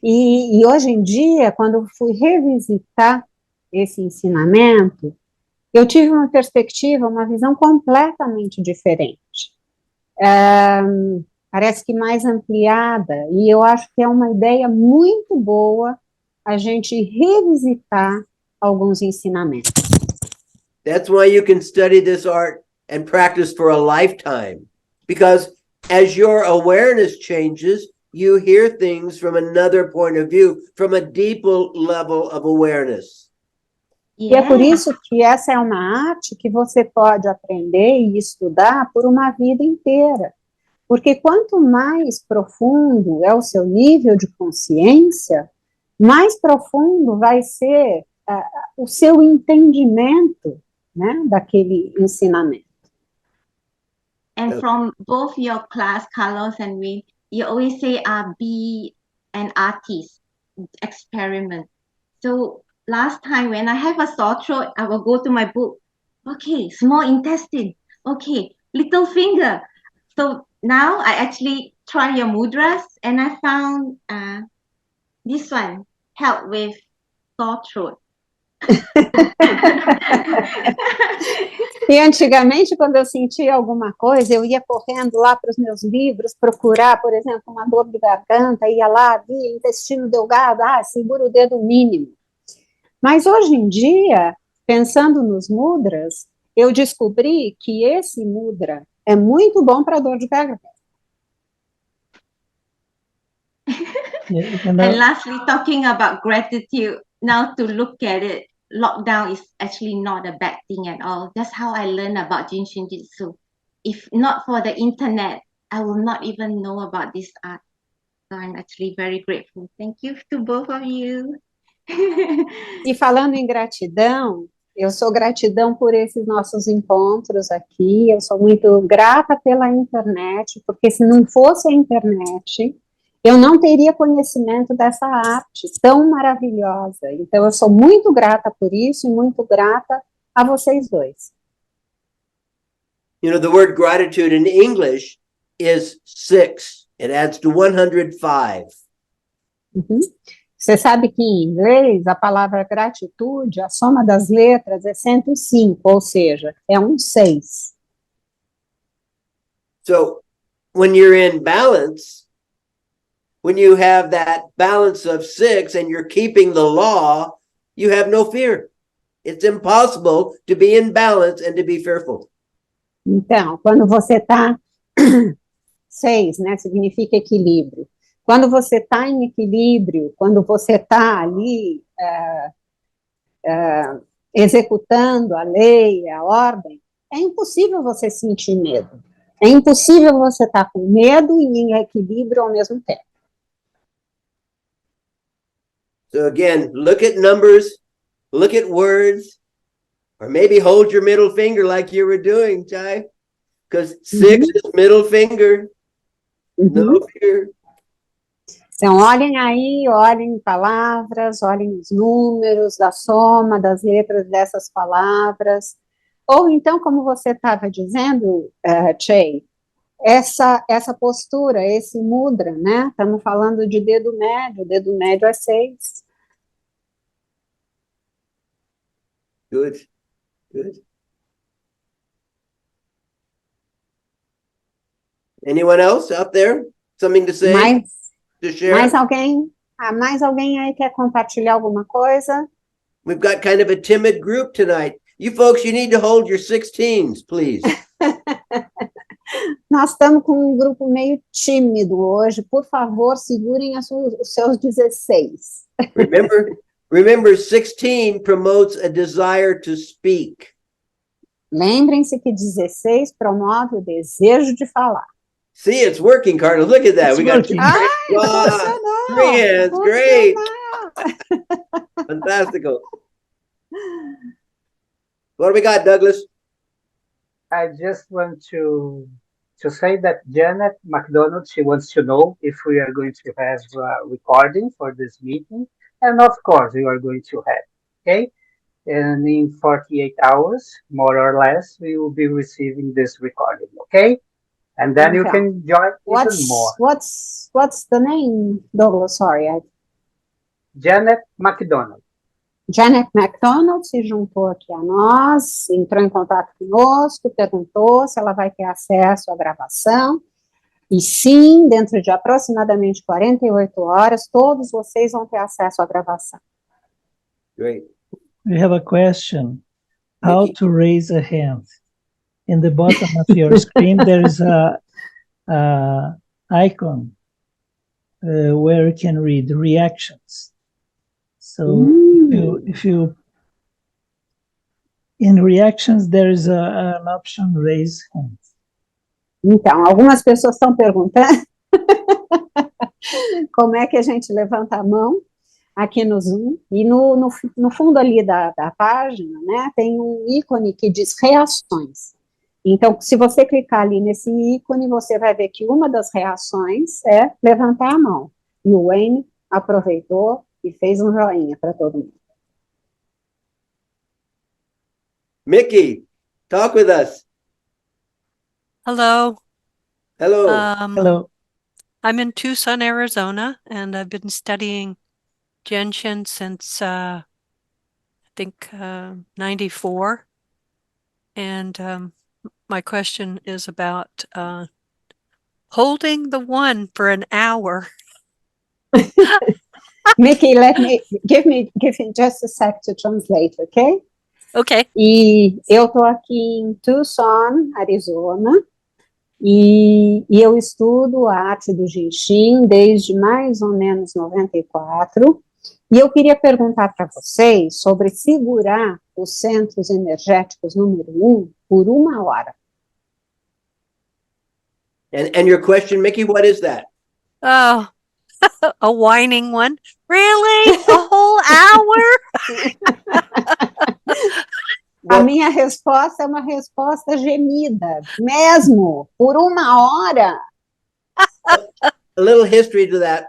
E hoje em dia, quando eu fui revisitar esse ensinamento, eu tive uma perspectiva, uma visão completamente diferente. Parece que mais ampliada, e eu acho que é uma ideia muito boa a gente revisitar alguns ensinamentos. That's why you can study this art and practice for a lifetime. Because as your awareness changes, you hear things from another point of view, from a deeper level of awareness. E é por isso que essa é uma arte que você pode aprender e estudar por uma vida inteira. Porque quanto mais profundo é o seu nível de consciência, mais profundo vai ser o seu entendimento, né, daquele ensinamento. And from both your class, Carlos and Wayne, you always say, be an artist, experiment. So last time when I have a sore throat, I will go to my book. Okay, small intestine. Okay, little finger. So now I actually try your mudras and I found this one help with sore throat. E antigamente, quando eu sentia alguma coisa, eu ia correndo lá para os meus livros, procurar, por exemplo, uma dor de garganta, ia lá, via intestino delgado, segura o dedo mínimo. Mas hoje em dia, pensando nos mudras, eu descobri que esse mudra é muito bom para dor de garganta. And lastly, talking about gratitude, now to look at it, lockdown is actually not a bad thing at all. That's how I learned about Jin Shin Jitsu. If not for the internet, I will not even know about this art. So I'm actually very grateful. Thank you to both of you. E falando em gratidão, eu sou gratidão por esses nossos encontros aqui, eu sou muito grata pela internet, porque se não fosse a internet, eu não teria conhecimento dessa arte tão maravilhosa. Então, eu sou muito grata por isso e muito grata a vocês dois. You know, the word gratitude in English is 6. It adds to 105. Uhum. Você sabe que em inglês a palavra gratitude, a soma das letras é 105, ou seja, é um 6. So when you're in balance, when you have that balance of 6 and you're keeping the law, you have no fear. It's impossible to be in balance and to be fearful. Então, quando você está 6, né, significa equilíbrio. Quando você está em equilíbrio, quando você está ali executando a lei, a ordem, é impossível você sentir medo. É impossível você estar com medo e em equilíbrio ao mesmo tempo. So again, look at numbers, look at words, or maybe hold your middle finger like you were doing, Chai, because 6 is middle finger, no fear. Então, olhem aí, olhem palavras, olhem os números, da soma das letras dessas palavras. Ou então, como você estava dizendo, Chey, essa postura, esse mudra, né? Estamos falando de dedo médio é 6. Good, good. Anyone else out there? Something to say? To share? Mais alguém aí quer compartilhar alguma coisa? We've got kind of a timid group tonight. You folks, you need to hold your 16s, please. Nós estamos com um grupo meio tímido hoje. Por favor, segurem os seus 16. Remember, 16 promotes a desire to speak. Lembrem-se que 16 promove o desejo de falar. See, it's working, Carlos. Look at that. It's We got working. 3 hands. Great. Fantastical. What do we got, Douglas? I just want to say that Janet McDonald, she wants to know if we are going to have a recording for this meeting. And of course, we are going to have, okay? And in 48 hours, more or less, we will be receiving this recording, okay? And then you can join even more. What's the name, Douglas? Sorry. Janet McDonald. Janet McDonald se juntou aqui a nós, entrou em contato conosco, perguntou se ela vai ter acesso à gravação. E sim, dentro de aproximadamente 48 horas, todos vocês vão ter acesso à gravação. Great. We have a question. How to raise a hand? In the bottom of your screen, there is a icon where you can read reactions. So if you in reactions, there is an option raise hand. Então, algumas pessoas estão perguntando como é que a gente levanta a mão aqui no Zoom, e no fundo ali da página, né, tem um ícone que diz reações. Então, se você clicar ali nesse ícone, você vai ver que uma das reações é levantar a mão. E o Wayne aproveitou e fez um joinha para todo mundo. Mickey, talk with us. Hello. Hello. Hello. I'm in Tucson, Arizona, and I've been studying Jin Shin since, I think, 94. And my question is about holding the one for an hour. Mickey, give me just a sec to translate, okay? Okay. E eu estou aqui em Tucson, Arizona, e eu estudo a arte do Jin Shin desde mais ou menos 94, e eu queria perguntar para vocês sobre segurar os centros energéticos número 1 por 1 hora. And your question, Mickey, what is that? Oh, a whining one. Really? A whole hour? A minha resposta é uma resposta gemida, mesmo, por 1 hora. a little history to that.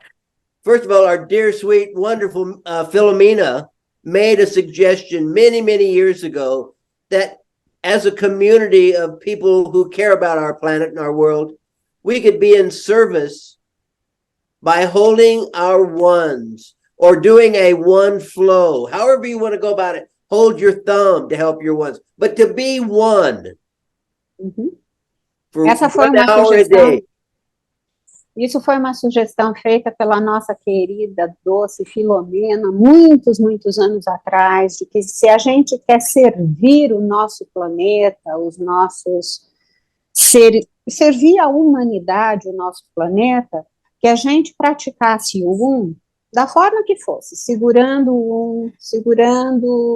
First of all, our dear, sweet, wonderful Philomena made a suggestion many, many years ago that as a community of people who care about our planet and our world, we could be in service by holding our ones or doing a one flow, however you want to go about it. Hold your thumb to help your ones, but to be one. For Essa foi 1 uma hour a sugestão. day. Isso foi uma sugestão feita pela nossa querida, doce Filomena, muitos, muitos anos atrás, de que se a gente quer servir o nosso planeta, os nossos servir a humanidade, o nosso planeta, que a gente praticasse o da forma que fosse, segurando,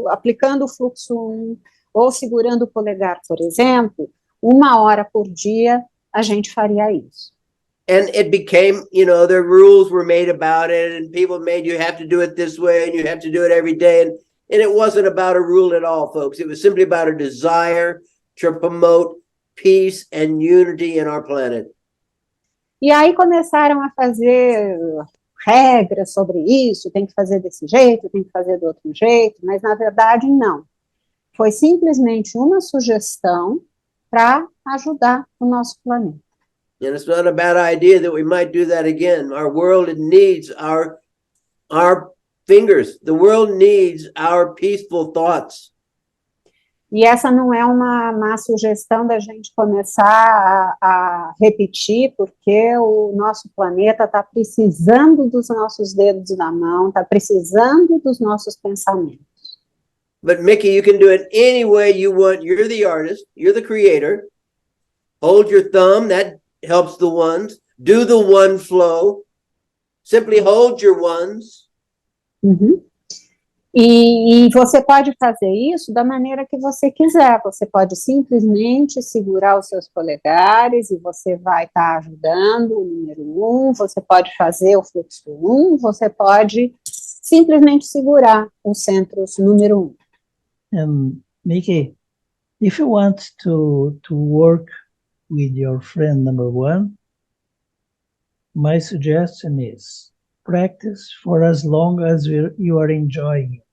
aplicando o fluxo ou segurando o polegar, por exemplo, 1 hora por dia, a gente faria isso. And it became, the rules were made about it, and people made you have to do it this way, and you have to do it every day. And it wasn't about a rule at all, folks. It was simply about a desire to promote peace and unity in our planet. E aí começaram a fazer regras sobre isso, tem que fazer desse jeito, tem que fazer do outro jeito, mas na verdade não. Foi simplesmente uma sugestão para ajudar o nosso planeta. And it's not a bad idea that we might do that again. Our world needs our fingers. The world needs our peaceful thoughts. E essa não é uma má sugestão da gente começar a repetir, porque o nosso planeta está precisando dos nossos dedos na mão, está precisando dos nossos pensamentos. But Mickey, you can do it any way you want. You're the artist. You're the creator. Hold your thumb. That helps the ones. Do the one flow. Simply hold your ones. E você pode fazer isso da maneira que você quiser. Você pode simplesmente segurar os seus polegares e você vai estar ajudando o número 1. Você pode fazer o fluxo 1. Você pode simplesmente segurar os centros número 1. Mickey, if you want to work with your friend number 1, my suggestion is practice for as long as you are enjoying it.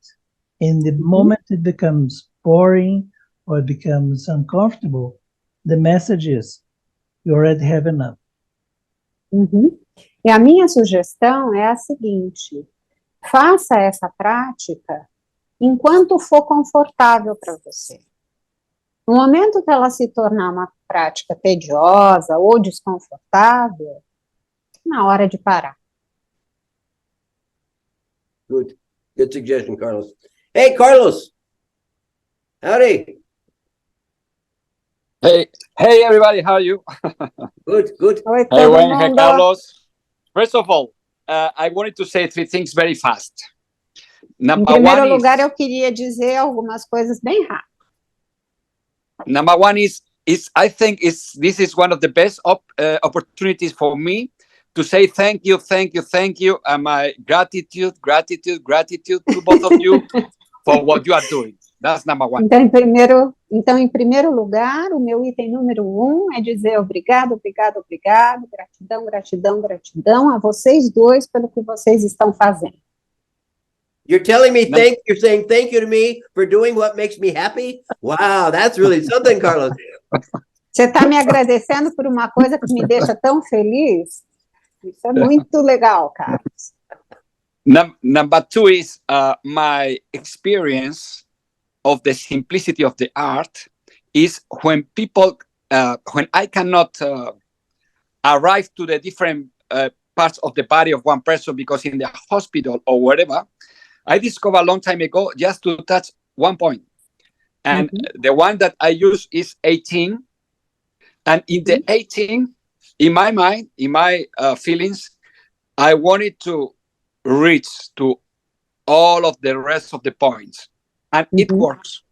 In the moment it becomes boring or it becomes uncomfortable, the message is, you already have enough. E a minha sugestão é a seguinte: faça essa prática enquanto for confortável para você. No momento que ela se tornar uma prática tediosa ou desconfortável, na hora de parar. Good suggestion, Carlos. Hey, Carlos. Howdy. Hey, everybody, how are you? Good. Oi, Hey, todo Wayne, hey, mundo. Carlos. First of all, I wanted to say 3 things very fast. Em Number primeiro one lugar, is, eu queria dizer algumas coisas bem rápidas. number one is I think this is one of the best opportunities for me to say thank you, and my gratitude to both of you for what you are doing. That's number one. Então, em primeiro lugar, o meu item número 1 é dizer obrigado, gratidão a vocês dois pelo que vocês estão fazendo. You're telling me you're saying thank you to me for doing what makes me happy? Wow, that's really something, Carlos. Você está me agradecendo por uma coisa que me deixa tão feliz? Isso é muito legal, Carlos. Number 2 is my experience of the simplicity of the art is when people, when I cannot arrive to the different parts of the body of one person because in the hospital or wherever, I discovered a long time ago just to touch one point. And the one that I use is 18. And in the 18, in my mind, in my feelings, I wanted to reach to all of the rest of the points. And it works.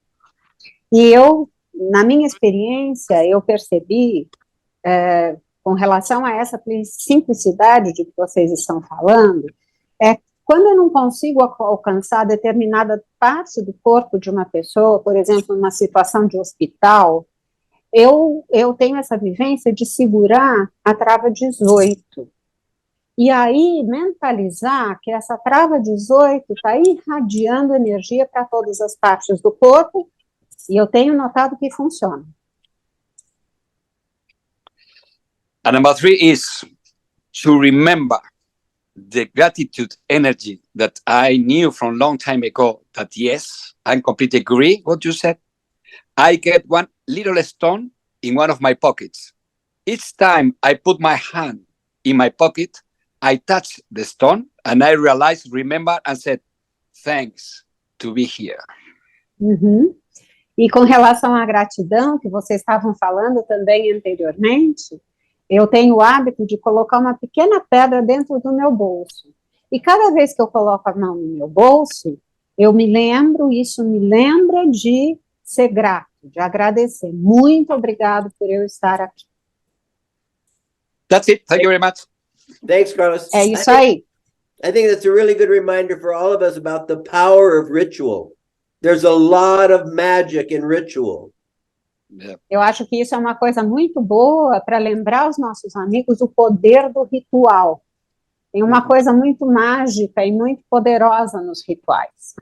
E eu, na minha experiência, eu percebi, com relação a essa simplicidade de que vocês estão falando, quando eu não consigo alcançar determinada parte do corpo de uma pessoa, por exemplo, numa situação de hospital, eu tenho essa vivência de segurar a trava 18. E aí, mentalizar que essa trava 18 está irradiando energia para todas as partes do corpo, e eu tenho notado que funciona. And number 3 is to remember the gratitude energy that I knew from a long time ago that yes, I completely agree what you said. I get one little stone in one of my pockets. Each time I put my hand in my pocket, I touch the stone and I realized, remember, and said, thanks to be here. Uhum. E com relação à gratidão, que vocês estavam falando também anteriormente, eu tenho o hábito de colocar uma pequena pedra dentro do meu bolso. E cada vez que eu coloco a mão no meu bolso, eu me lembro, isso me lembra de ser grato, de agradecer. Muito obrigado por eu estar aqui. That's it. Thank you very much. Thanks, Carlos. É isso aí. I think that's a really good reminder for all of us about the power of ritual. There's a lot of magic in ritual. Yeah. Eu acho que isso é uma coisa muito boa para lembrar os nossos amigos o poder do ritual. Tem uma coisa muito mágica e muito poderosa nos rituais.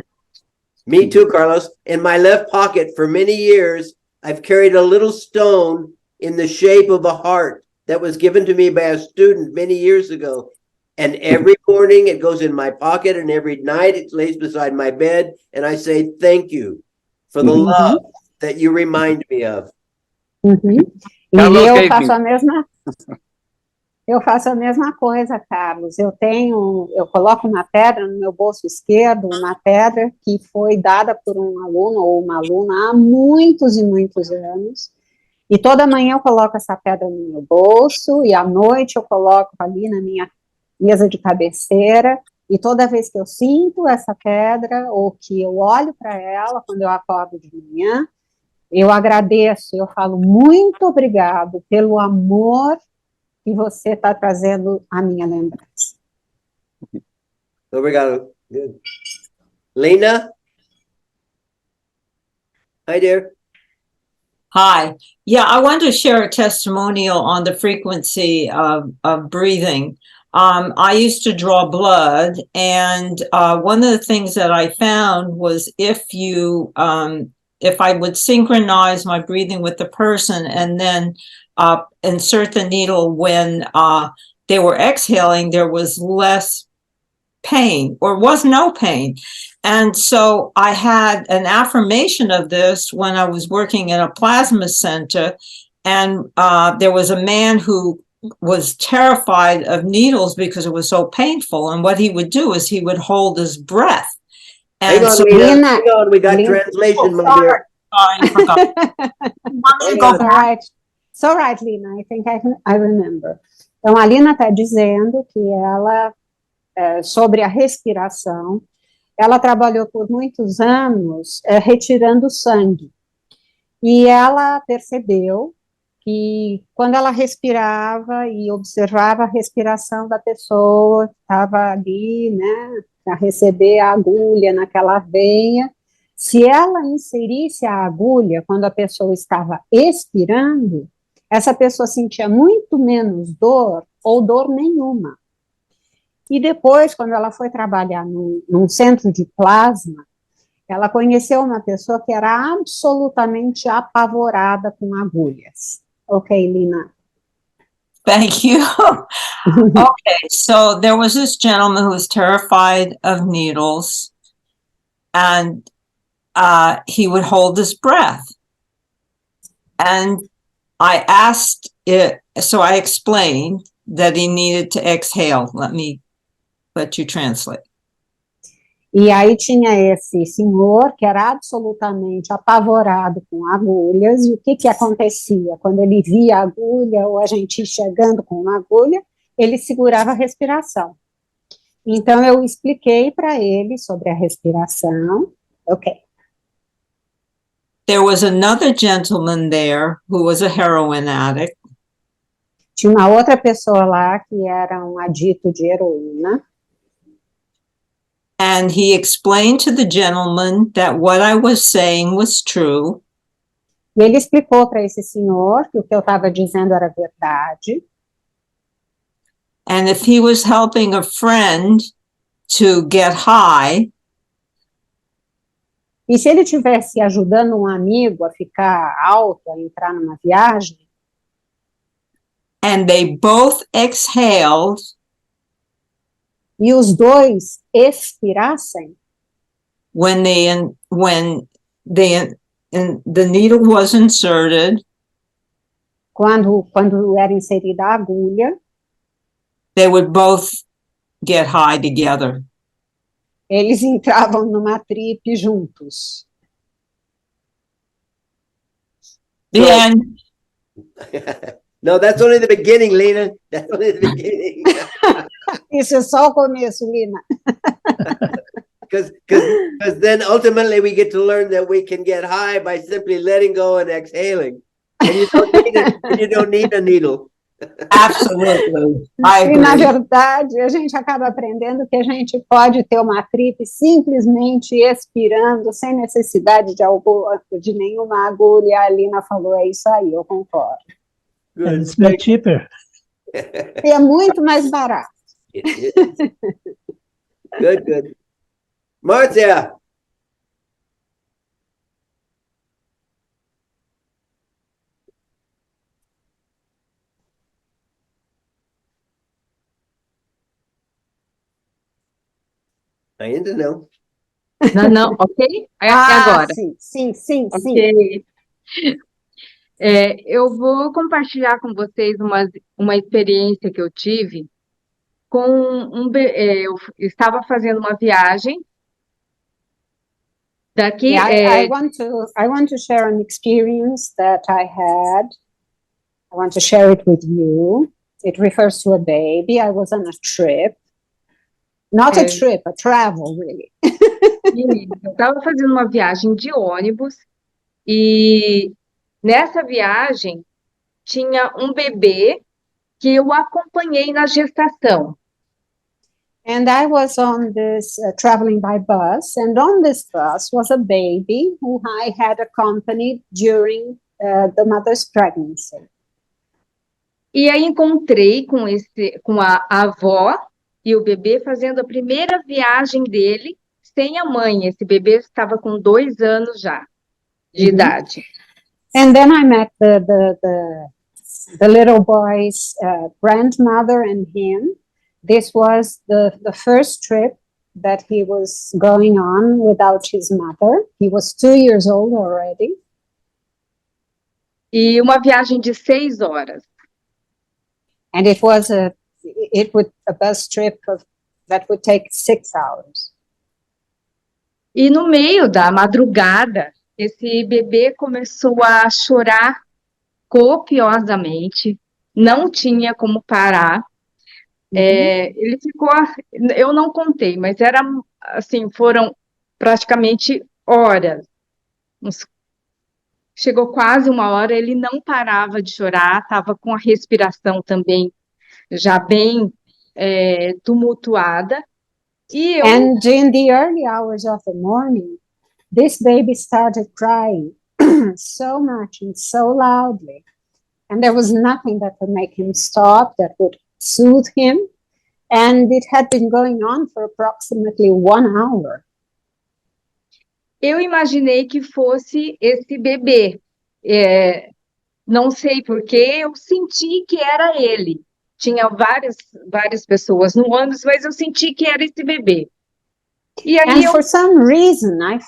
Me too, Carlos. In my left pocket for many years, I've carried a little stone in the shape of a heart that was given to me by a student many years ago. And every morning it goes in my pocket, and every night it lays beside my bed, and I say thank you for the love that you remind me of. Uhum. E Carlos eu gave faço me. a mesma coisa, Carlos. Eu coloco uma pedra no meu bolso esquerdo, uma pedra que foi dada por um aluno ou uma aluna há muitos e muitos anos. E toda manhã eu coloco essa pedra no meu bolso, e à noite eu coloco ali na minha mesa de cabeceira, e toda vez que eu sinto essa pedra, ou que eu olho para ela, quando eu acordo de manhã, eu agradeço, eu falo muito obrigado pelo amor que você está trazendo à minha lembrança. Obrigado. Good. Lena? Hi, dear. Hi. Yeah, I want to share a testimonial on the frequency of breathing. I used to draw blood, and one of the things that I found was if I would synchronize my breathing with the person and then insert the needle when they were exhaling, there was less pain or was no pain. And so I had an affirmation of this when I was working in a plasma center, and there was a man who was terrified of needles because it was so painful. And what he would do is he would hold his breath. Hang And on, so Lena. Hang on, we got Lena. translation, my dear. I forgot. Hang Go on. back. It's all right, Lina, I think I remember. Então, a Lina está dizendo que ela, sobre a respiração, ela trabalhou por muitos anos retirando sangue. E ela percebeu que quando ela respirava e observava a respiração da pessoa que estava ali, né, para receber a agulha naquela veia, se ela inserisse a agulha quando a pessoa estava expirando, essa pessoa sentia muito menos dor ou dor nenhuma. E depois, quando ela foi trabalhar num centro de plasma, ela conheceu uma pessoa que era absolutamente apavorada com agulhas. Ok, Lina. Thank you. Okay, so there was this gentleman who was terrified of needles, and he would hold his breath. And I asked it, so I explained that he needed to exhale. Let you translate. E aí tinha esse senhor que era absolutamente apavorado com agulhas, e o que acontecia? Quando ele via a agulha, ou a gente chegando com uma agulha, ele segurava a respiração. Então, eu expliquei para ele sobre a respiração. Ok. There was another gentleman there who was a heroin addict. Tinha uma outra pessoa lá que era um adicto de heroína. And he explained to the gentleman that what I was saying was true. E ele explicou para esse senhor que o que eu estava dizendo era verdade. And if he was helping a friend to get high, E se ele estivesse ajudando um amigo a ficar alto, a entrar numa viagem, and they both exhaled, e os dois expirassem, when the needle was inserted, quando era inserida a agulha, they would both get high together. eles entravam numa trip juntos. The end. No, that's only the beginning, Lena. That's only the beginning. Isso é só o começo, Lina. Because then ultimately we get to learn that we can get high by simply letting go and exhaling. And you don't need a needle. Absolutely. I E, na agree. verdade, a gente acaba aprendendo que a gente pode ter uma trip simplesmente expirando, sem necessidade de nenhuma agulha. A Lina falou, é isso aí, eu concordo. And it's much cheaper. E é muito mais barato. It is. Good, good. Marcia. Ainda não. Não, ok? É agora. Sim. Ok. Eu vou compartilhar com vocês uma experiência que eu tive com eu estava fazendo uma viagem daqui. I want to share an experience that I had. I want to share it with you. It refers to a baby. I was on a trip. Not a trip, a travel, really. Eu estava fazendo uma viagem de ônibus e nessa viagem tinha um bebê que eu acompanhei na gestação. And I was on this traveling by bus, and on this bus was a baby who I had accompanied during the mother's pregnancy. E aí encontrei com a avó e o bebê fazendo a primeira viagem dele sem a mãe. Esse bebê estava com 2 anos já de idade. And then I met the little boy's grandmother and him. This was the first trip that he was going on without his mother. He was 2 years old already. E uma viagem de 6 horas. And it was a bus trip that would take 6 hours. E no meio da madrugada, esse bebê começou a chorar copiosamente, não tinha como parar. Ele ficou, eu não contei, mas foram praticamente horas. Chegou quase 1 hora, ele não parava de chorar, estava com a respiração também já bem tumultuada. And in the early hours of the morning, this baby started crying so much and so loudly. And there was nothing that would make him stop, that would soothe him. And it had been going on for approximately 1 hour. Eu imaginei que fosse esse bebê. Não sei porquê, eu senti que era ele. Tinha várias pessoas no ônibus, mas eu senti que era esse bebê. E aí for some reason, I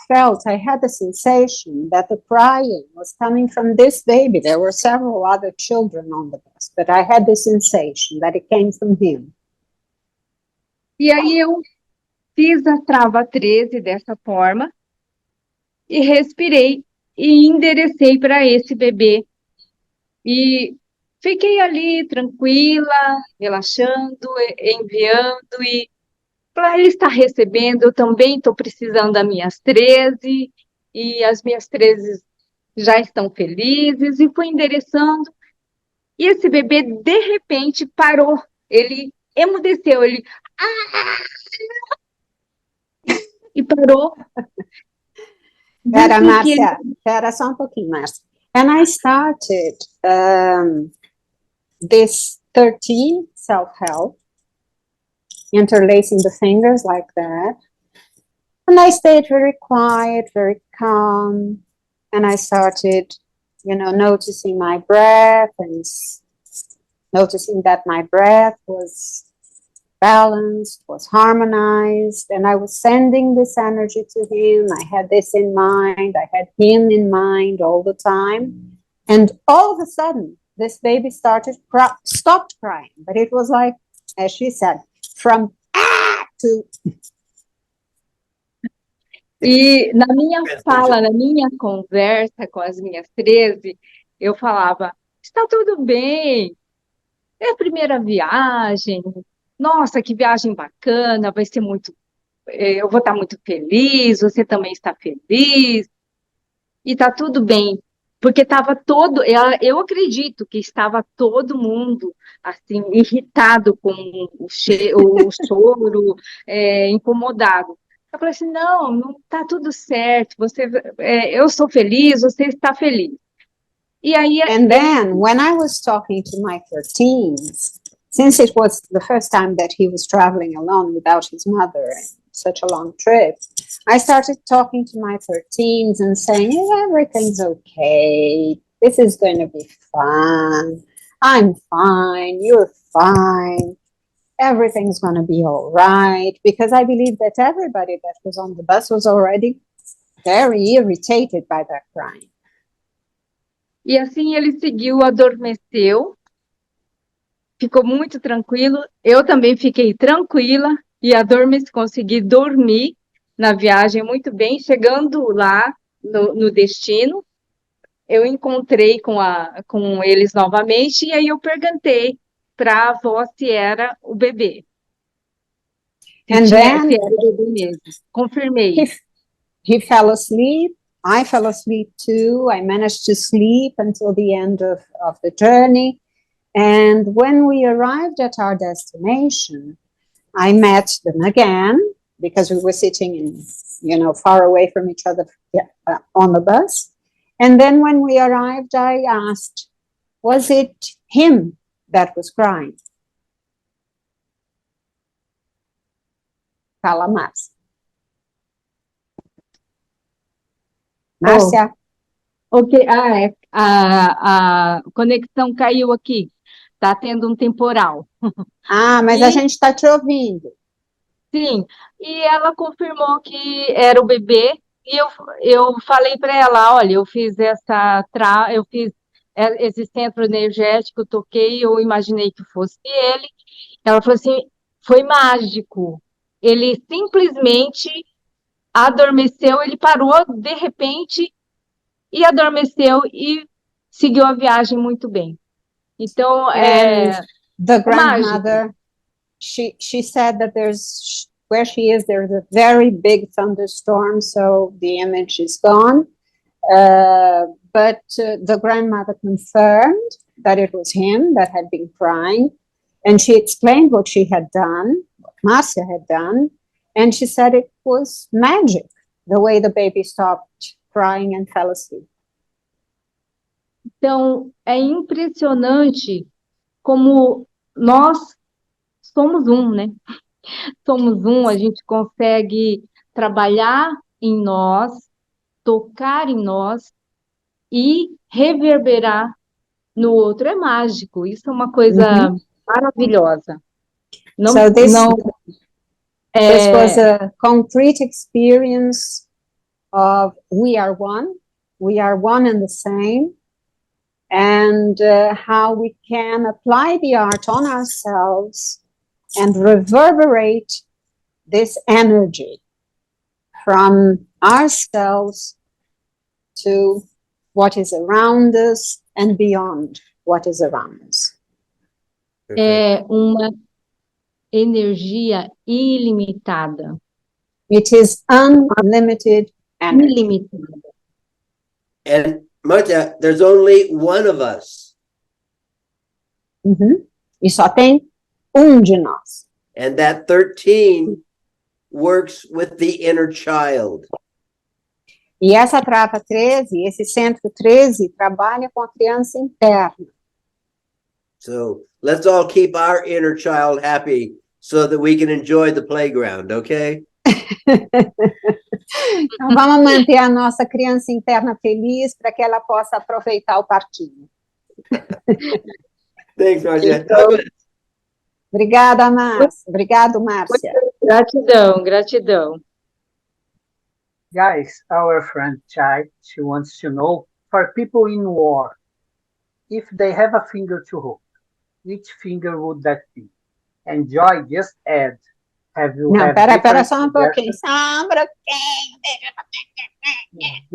had the sensation that the crying was coming from this baby. There were several other children on the bus, but I had the sensation that it came from him. E aí eu fiz a trava 13 dessa forma e respirei e enderecei para esse bebê. E fiquei ali tranquila, relaxando, enviando e para ele estar recebendo. Eu também estou precisando das minhas 13 e as minhas 13 já estão felizes e fui endereçando. E esse bebê, de repente, parou. Ele emudeceu, ele... E parou. Márcia, espera só um pouquinho, Márcia. And I started this 13 self-help interlacing the fingers like that. And I stayed very quiet, very calm. And I started, noticing my breath and noticing that my breath was balanced, was harmonized. And I was sending this energy to him. I had this in mind. I had him in mind all the time. And all of a sudden, this baby stopped crying. But it was like, as she said, from to... E na minha fala, na minha conversa com as minhas 13, eu falava, está tudo bem, é a primeira viagem, nossa, que viagem bacana, vai ser muito, eu vou estar muito feliz, você também está feliz, e está tudo bem, porque estava eu acredito que estava todo mundo, assim, irritado com o choro, incomodado. Eu falei assim, não tá tudo certo, eu sou feliz, você está feliz. E aí... And then, when I was talking to my 13s, since it was the first time that he was traveling alone without his mother, such a long trip, I started talking to my 13s and saying, everything's okay, this is going to be fun, I'm fine, you're fine. Everything's going to be all right, because I believe that everybody that was on the bus was already very irritated by that crying. E assim ele seguiu, adormeceu, ficou muito tranquilo, eu também fiquei tranquila e consegui dormir na viagem muito bem. Chegando lá no destino, eu encontrei com eles novamente e aí eu perguntei para a avó se era o bebê. And then se era o bebê mesmo. Confirmei. He fell asleep. I fell asleep too. I managed to sleep until the end of the journey. And when we arrived at our destination, I met them again because we were sitting in, far away from each other on the bus. And then when we arrived, I asked, was it him that was crying? Fala, Márcia. Márcia. Ok, a conexão caiu aqui. Está tendo um temporal. Mas a gente está te ouvindo. Sim, e ela confirmou que era o bebê, e eu falei para ela, olha, eu fiz esse centro energético, toquei, eu imaginei que fosse ele. Ela falou assim, foi mágico. Ele simplesmente adormeceu, ele parou de repente e adormeceu e seguiu a viagem muito bem. Então, the grandmother, she said that where she is, there's a very big thunderstorm, so the image is gone. But the grandmother confirmed that it was him that had been crying, and she explained what she had done, what Marcia had done, and she said it was magic, the way the baby stopped crying and fell asleep. Então, é impressionante como nós somos um, né? Somos um, a gente consegue trabalhar em nós, tocar em nós e reverberar no outro. É mágico, isso é uma coisa maravilhosa. This was a concrete experience of we are one and the same, and how we can apply the art on ourselves and reverberate this energy from ourselves to what is around us and beyond what is around us. É uma energia ilimitada. It is unlimited energy. And Marta, there's only one of us. E só tem de nós. And that 13 works with the inner child. E essa trava 13, esse centro 13, trabalha com a criança interna. So let's all keep our inner child happy so that we can enjoy the playground, okay? Então, vamos manter a nossa criança interna feliz para que ela possa aproveitar o parquinho. Thanks, Marcia. Então, Obrigada, Márcia. Obrigado, Márcia. gratidão, gratidão. Guys, our friend Chai, she wants to know, for people in war, if they have a finger to hold, which finger would that be? And Joy, just add, have you Não, had pera different só um pouquinho. suggestions? Só um pouquinho.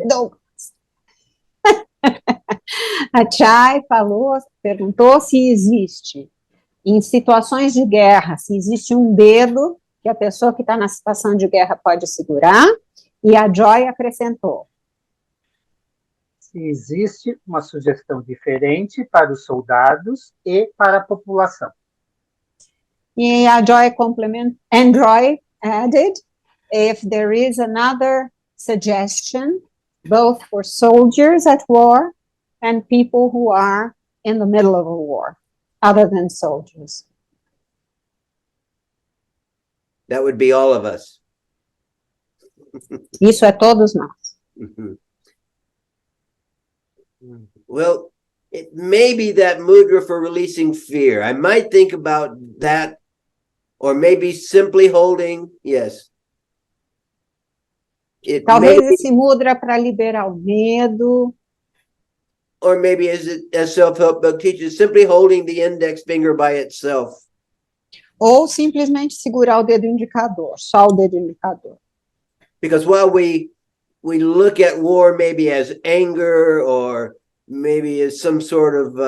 Douglas. A Chay perguntou se existe, em situações de guerra, se existe um dedo que a pessoa que está na situação de guerra pode segurar, e a Joy acrescentou. Se existe uma sugestão diferente para os soldados e para a população. E a Joy and Joy added, if there is another suggestion, both for soldiers at war and people who are in the middle of a war, other than soldiers. That would be all of us. Isso é todos nós. Well, it may be that mudra for releasing fear. I might think about that, or maybe simply holding, yes. It Talvez may, esse mudra para liberar o medo, or maybe as self-help book teaches, simply holding the index finger by itself. ou simplesmente segurar o dedo indicador, só o dedo indicador. Because while we look at war maybe as anger or maybe as some sort of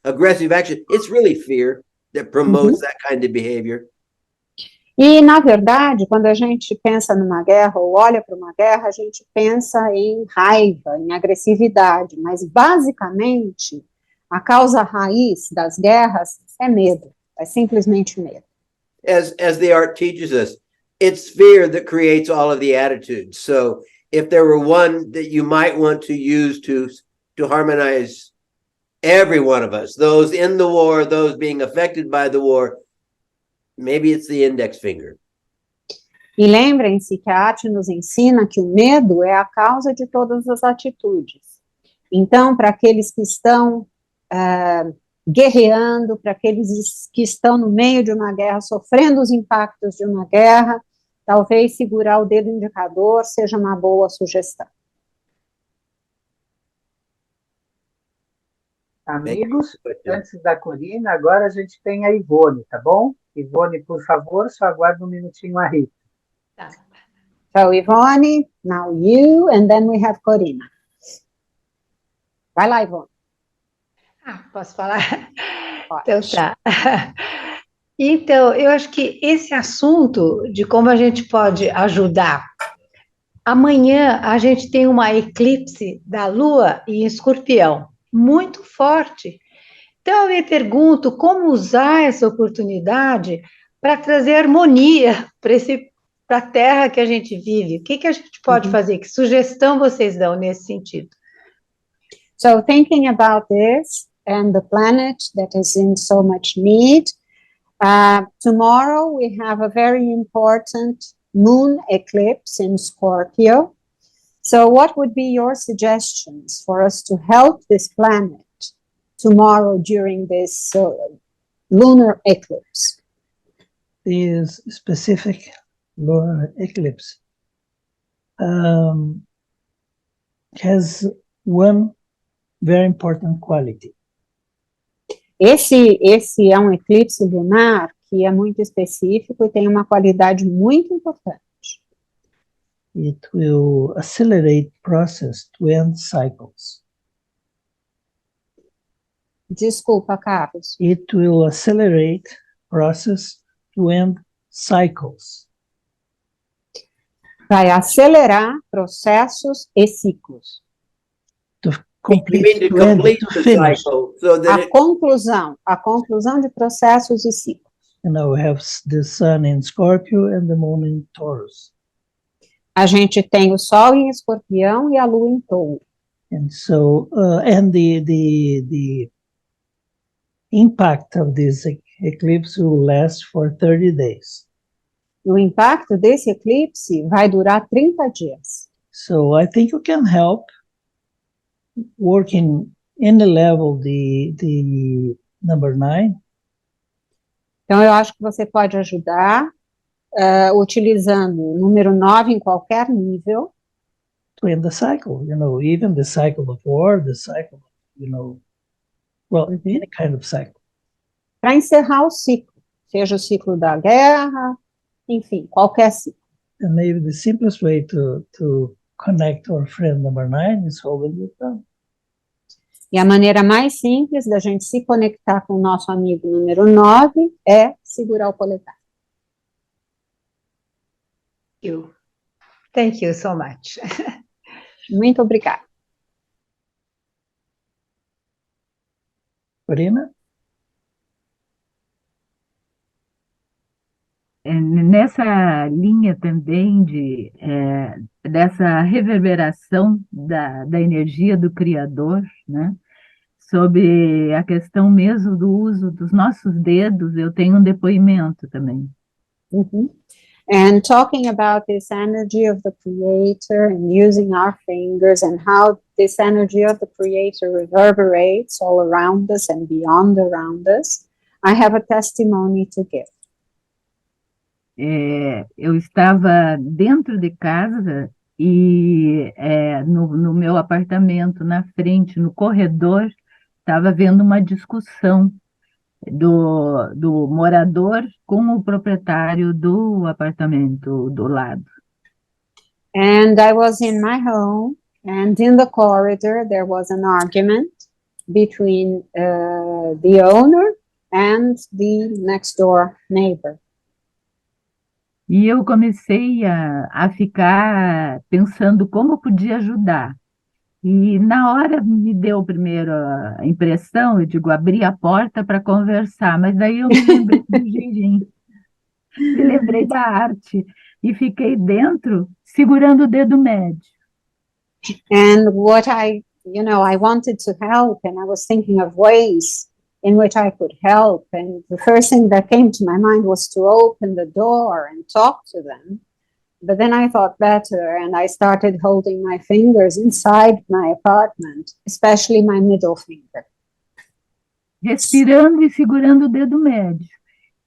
aggressive action, it's really fear that promotes that kind of behavior. E, na verdade, quando a gente pensa numa guerra ou olha para uma guerra, a gente pensa em raiva, em agressividade, mas, basicamente, a causa raiz das guerras é medo, é simplesmente medo. As the art teaches us, it's fear that creates all of the attitudes. So if there were one that you might want to use to harmonize every one of us, those in the war, those being affected by the war, maybe it's the index finger. E lembrem-se que a arte nos ensina que o medo é a causa de todas as atitudes. Então, para aqueles que estão guerreando, para aqueles que estão no meio de uma guerra, sofrendo os impactos de uma guerra, talvez segurar o dedo indicador seja uma boa sugestão. Amigos, antes da Corina, agora a gente tem a Ivone, tá bom? Ivone, por favor, só aguarda um minutinho a Rita. So, Ivone, now you, and then we have Corina. Vai lá, Ivone. Posso falar? Pode. Então, tá. Então, eu acho que esse assunto de como a gente pode ajudar. Amanhã a gente tem uma eclipse da Lua em Escorpião, muito forte. Então, eu me pergunto como usar essa oportunidade para trazer harmonia para a Terra que a gente vive. O que a gente pode fazer? Que sugestão vocês dão nesse sentido? So, thinking about this and the planet that is in so much need, tomorrow we have a very important moon eclipse in Scorpio. So what would be your suggestions for us to help this planet tomorrow during this lunar eclipse? This specific lunar eclipse has one very important quality. Esse é um eclipse lunar que é muito específico e tem uma qualidade muito importante. It will accelerate process to end cycles. Desculpa, Carlos. It will accelerate process to end cycles. Vai acelerar processos e ciclos. To complete the cycle, so that a conclusão de processos e ciclos. You know, we have the sun in Scorpio and the moon in Taurus. A gente tem o Sol em Escorpião e a Lua em Touro. And so, and the impact of this eclipse will last for 30 days. O impacto desse eclipse vai durar 30 dias. So I think you can help working in the level, the number 9. Então, eu acho que você pode ajudar utilizando o número 9 em qualquer nível. To end the cycle, even the cycle of war, the cycle of, any kind of cycle. Para encerrar o ciclo, seja o ciclo da guerra, enfim, qualquer ciclo. And maybe the simplest way to connect our friend number 9 is holding it down. E a maneira mais simples da gente se conectar com o nosso amigo número 9 é segurar o polegar. Thank you so much. Muito obrigada. Corina? Nessa linha também dessa reverberação da energia do Criador, né? Sobre a questão mesmo do uso dos nossos dedos, eu tenho um depoimento também. And talking about this energy of the Creator and using our fingers and how this energy of the Creator reverberates all around us and beyond around us, I have a testimony to give. Eu estava dentro de casa e no meu apartamento, na frente, no corredor, estava havendo uma discussão do morador com o proprietário do apartamento do lado. And I was in my home, and in the corridor there was an argument between the owner and the next door neighbor. E eu comecei a ficar pensando como eu podia ajudar. E na hora me deu primeiro a impressão, eu digo, abri a porta para conversar, mas daí eu me lembrei do Jin, me lembrei da arte e fiquei dentro segurando o dedo médio. And what I wanted to help, and I was thinking of ways in which I could help, and the first thing that came to my mind was to open the door and talk to them. But then I thought better, and I started holding my fingers inside my apartment, especially my middle finger. Respirando e segurando o dedo médio.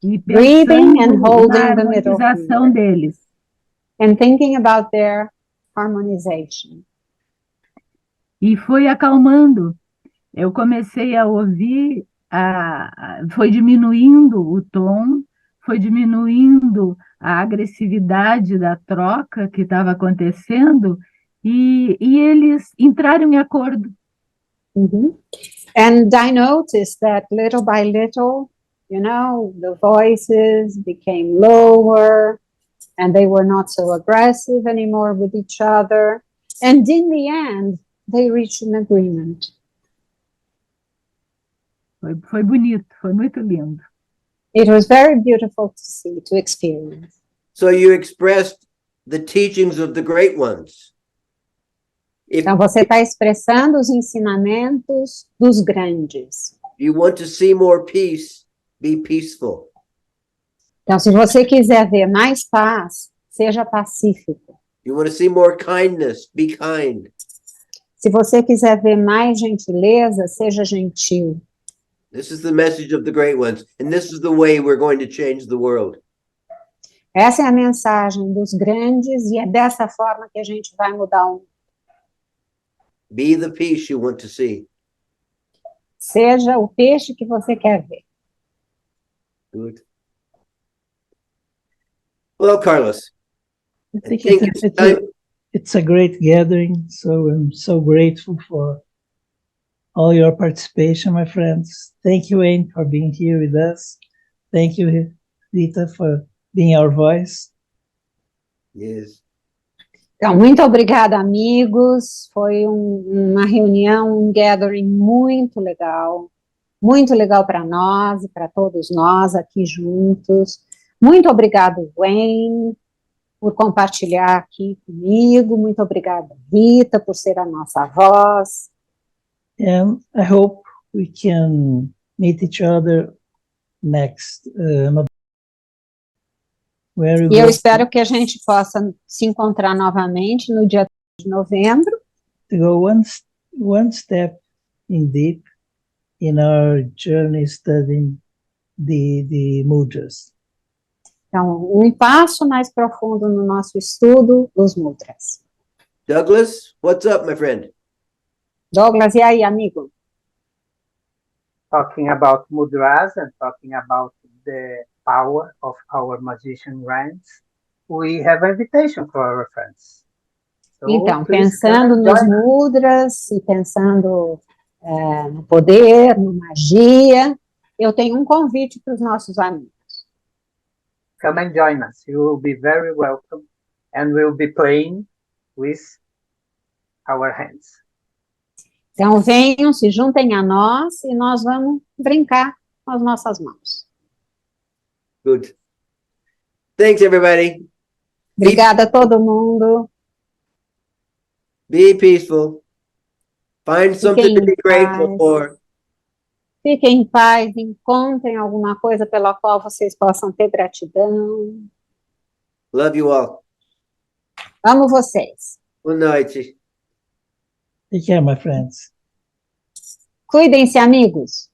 E Breathing and pensando holding na the middle harmonização deles. And thinking about their harmonization. E foi acalmando. Eu comecei a ouvir, foi diminuindo o tom, foi diminuindo a agressividade da troca que estava acontecendo, e eles entraram em acordo. And I noticed that little by little, the voices became lower, and they were not so aggressive anymore with each other. And in the end, they reached an agreement. Foi bonito, foi muito lindo. It was very beautiful to see, to experience. So you expressed the teachings of the great ones. Então você está expressando os ensinamentos dos grandes. You want to see more peace, be peaceful. Então, se você quiser ver mais paz, seja pacífico. You want to see more kindness, be kind. Se você quiser ver mais gentileza, seja gentil. This is the message of the great ones, and this is the way we're going to change the world. Essa é a mensagem dos grandes e é dessa forma que a gente vai mudar o mundo. Be the peace you want to see. Seja o peixe que você quer ver. Good. Well, Carlos, I think it's a great gathering, so I'm so grateful for all your participation, my friends. Thank you, Wayne, for being here with us. Thank you, Rita, for being our voice. Yes. Então, muito obrigada, amigos. Foi uma reunião, um gathering muito legal para nós e para todos nós aqui juntos. Muito obrigado, Wayne, por compartilhar aqui comigo. Muito obrigada, Rita, por ser a nossa voz. And I hope we can meet each other next where E eu espero que a gente possa se encontrar novamente no dia 3 de novembro. to go one step in deep in our journey studying the mudras. Então, um passo mais profundo no nosso estudo dos mudras. Douglas, what's up, my friend? Douglas, e aí, amigo? Talking about mudras and talking about the power of our magician ranks, we have an invitation for our friends. So Então, please come pensando and nos join us. mudras e pensando no poder, no magia, eu tenho um convite para os nossos amigos. Come and join us. You will be very welcome, and we'll be playing with our hands. Então, venham, se juntem a nós e nós vamos brincar com as nossas mãos. Good. Thanks, everybody. Obrigada a todo mundo. Be peaceful. Find something Fiquem to be em grateful paz. for. Fiquem em paz, encontrem alguma coisa pela qual vocês possam ter gratidão. Love you all. Amo vocês. Boa noite. Take care, my friends. Cuidem-se, amigos.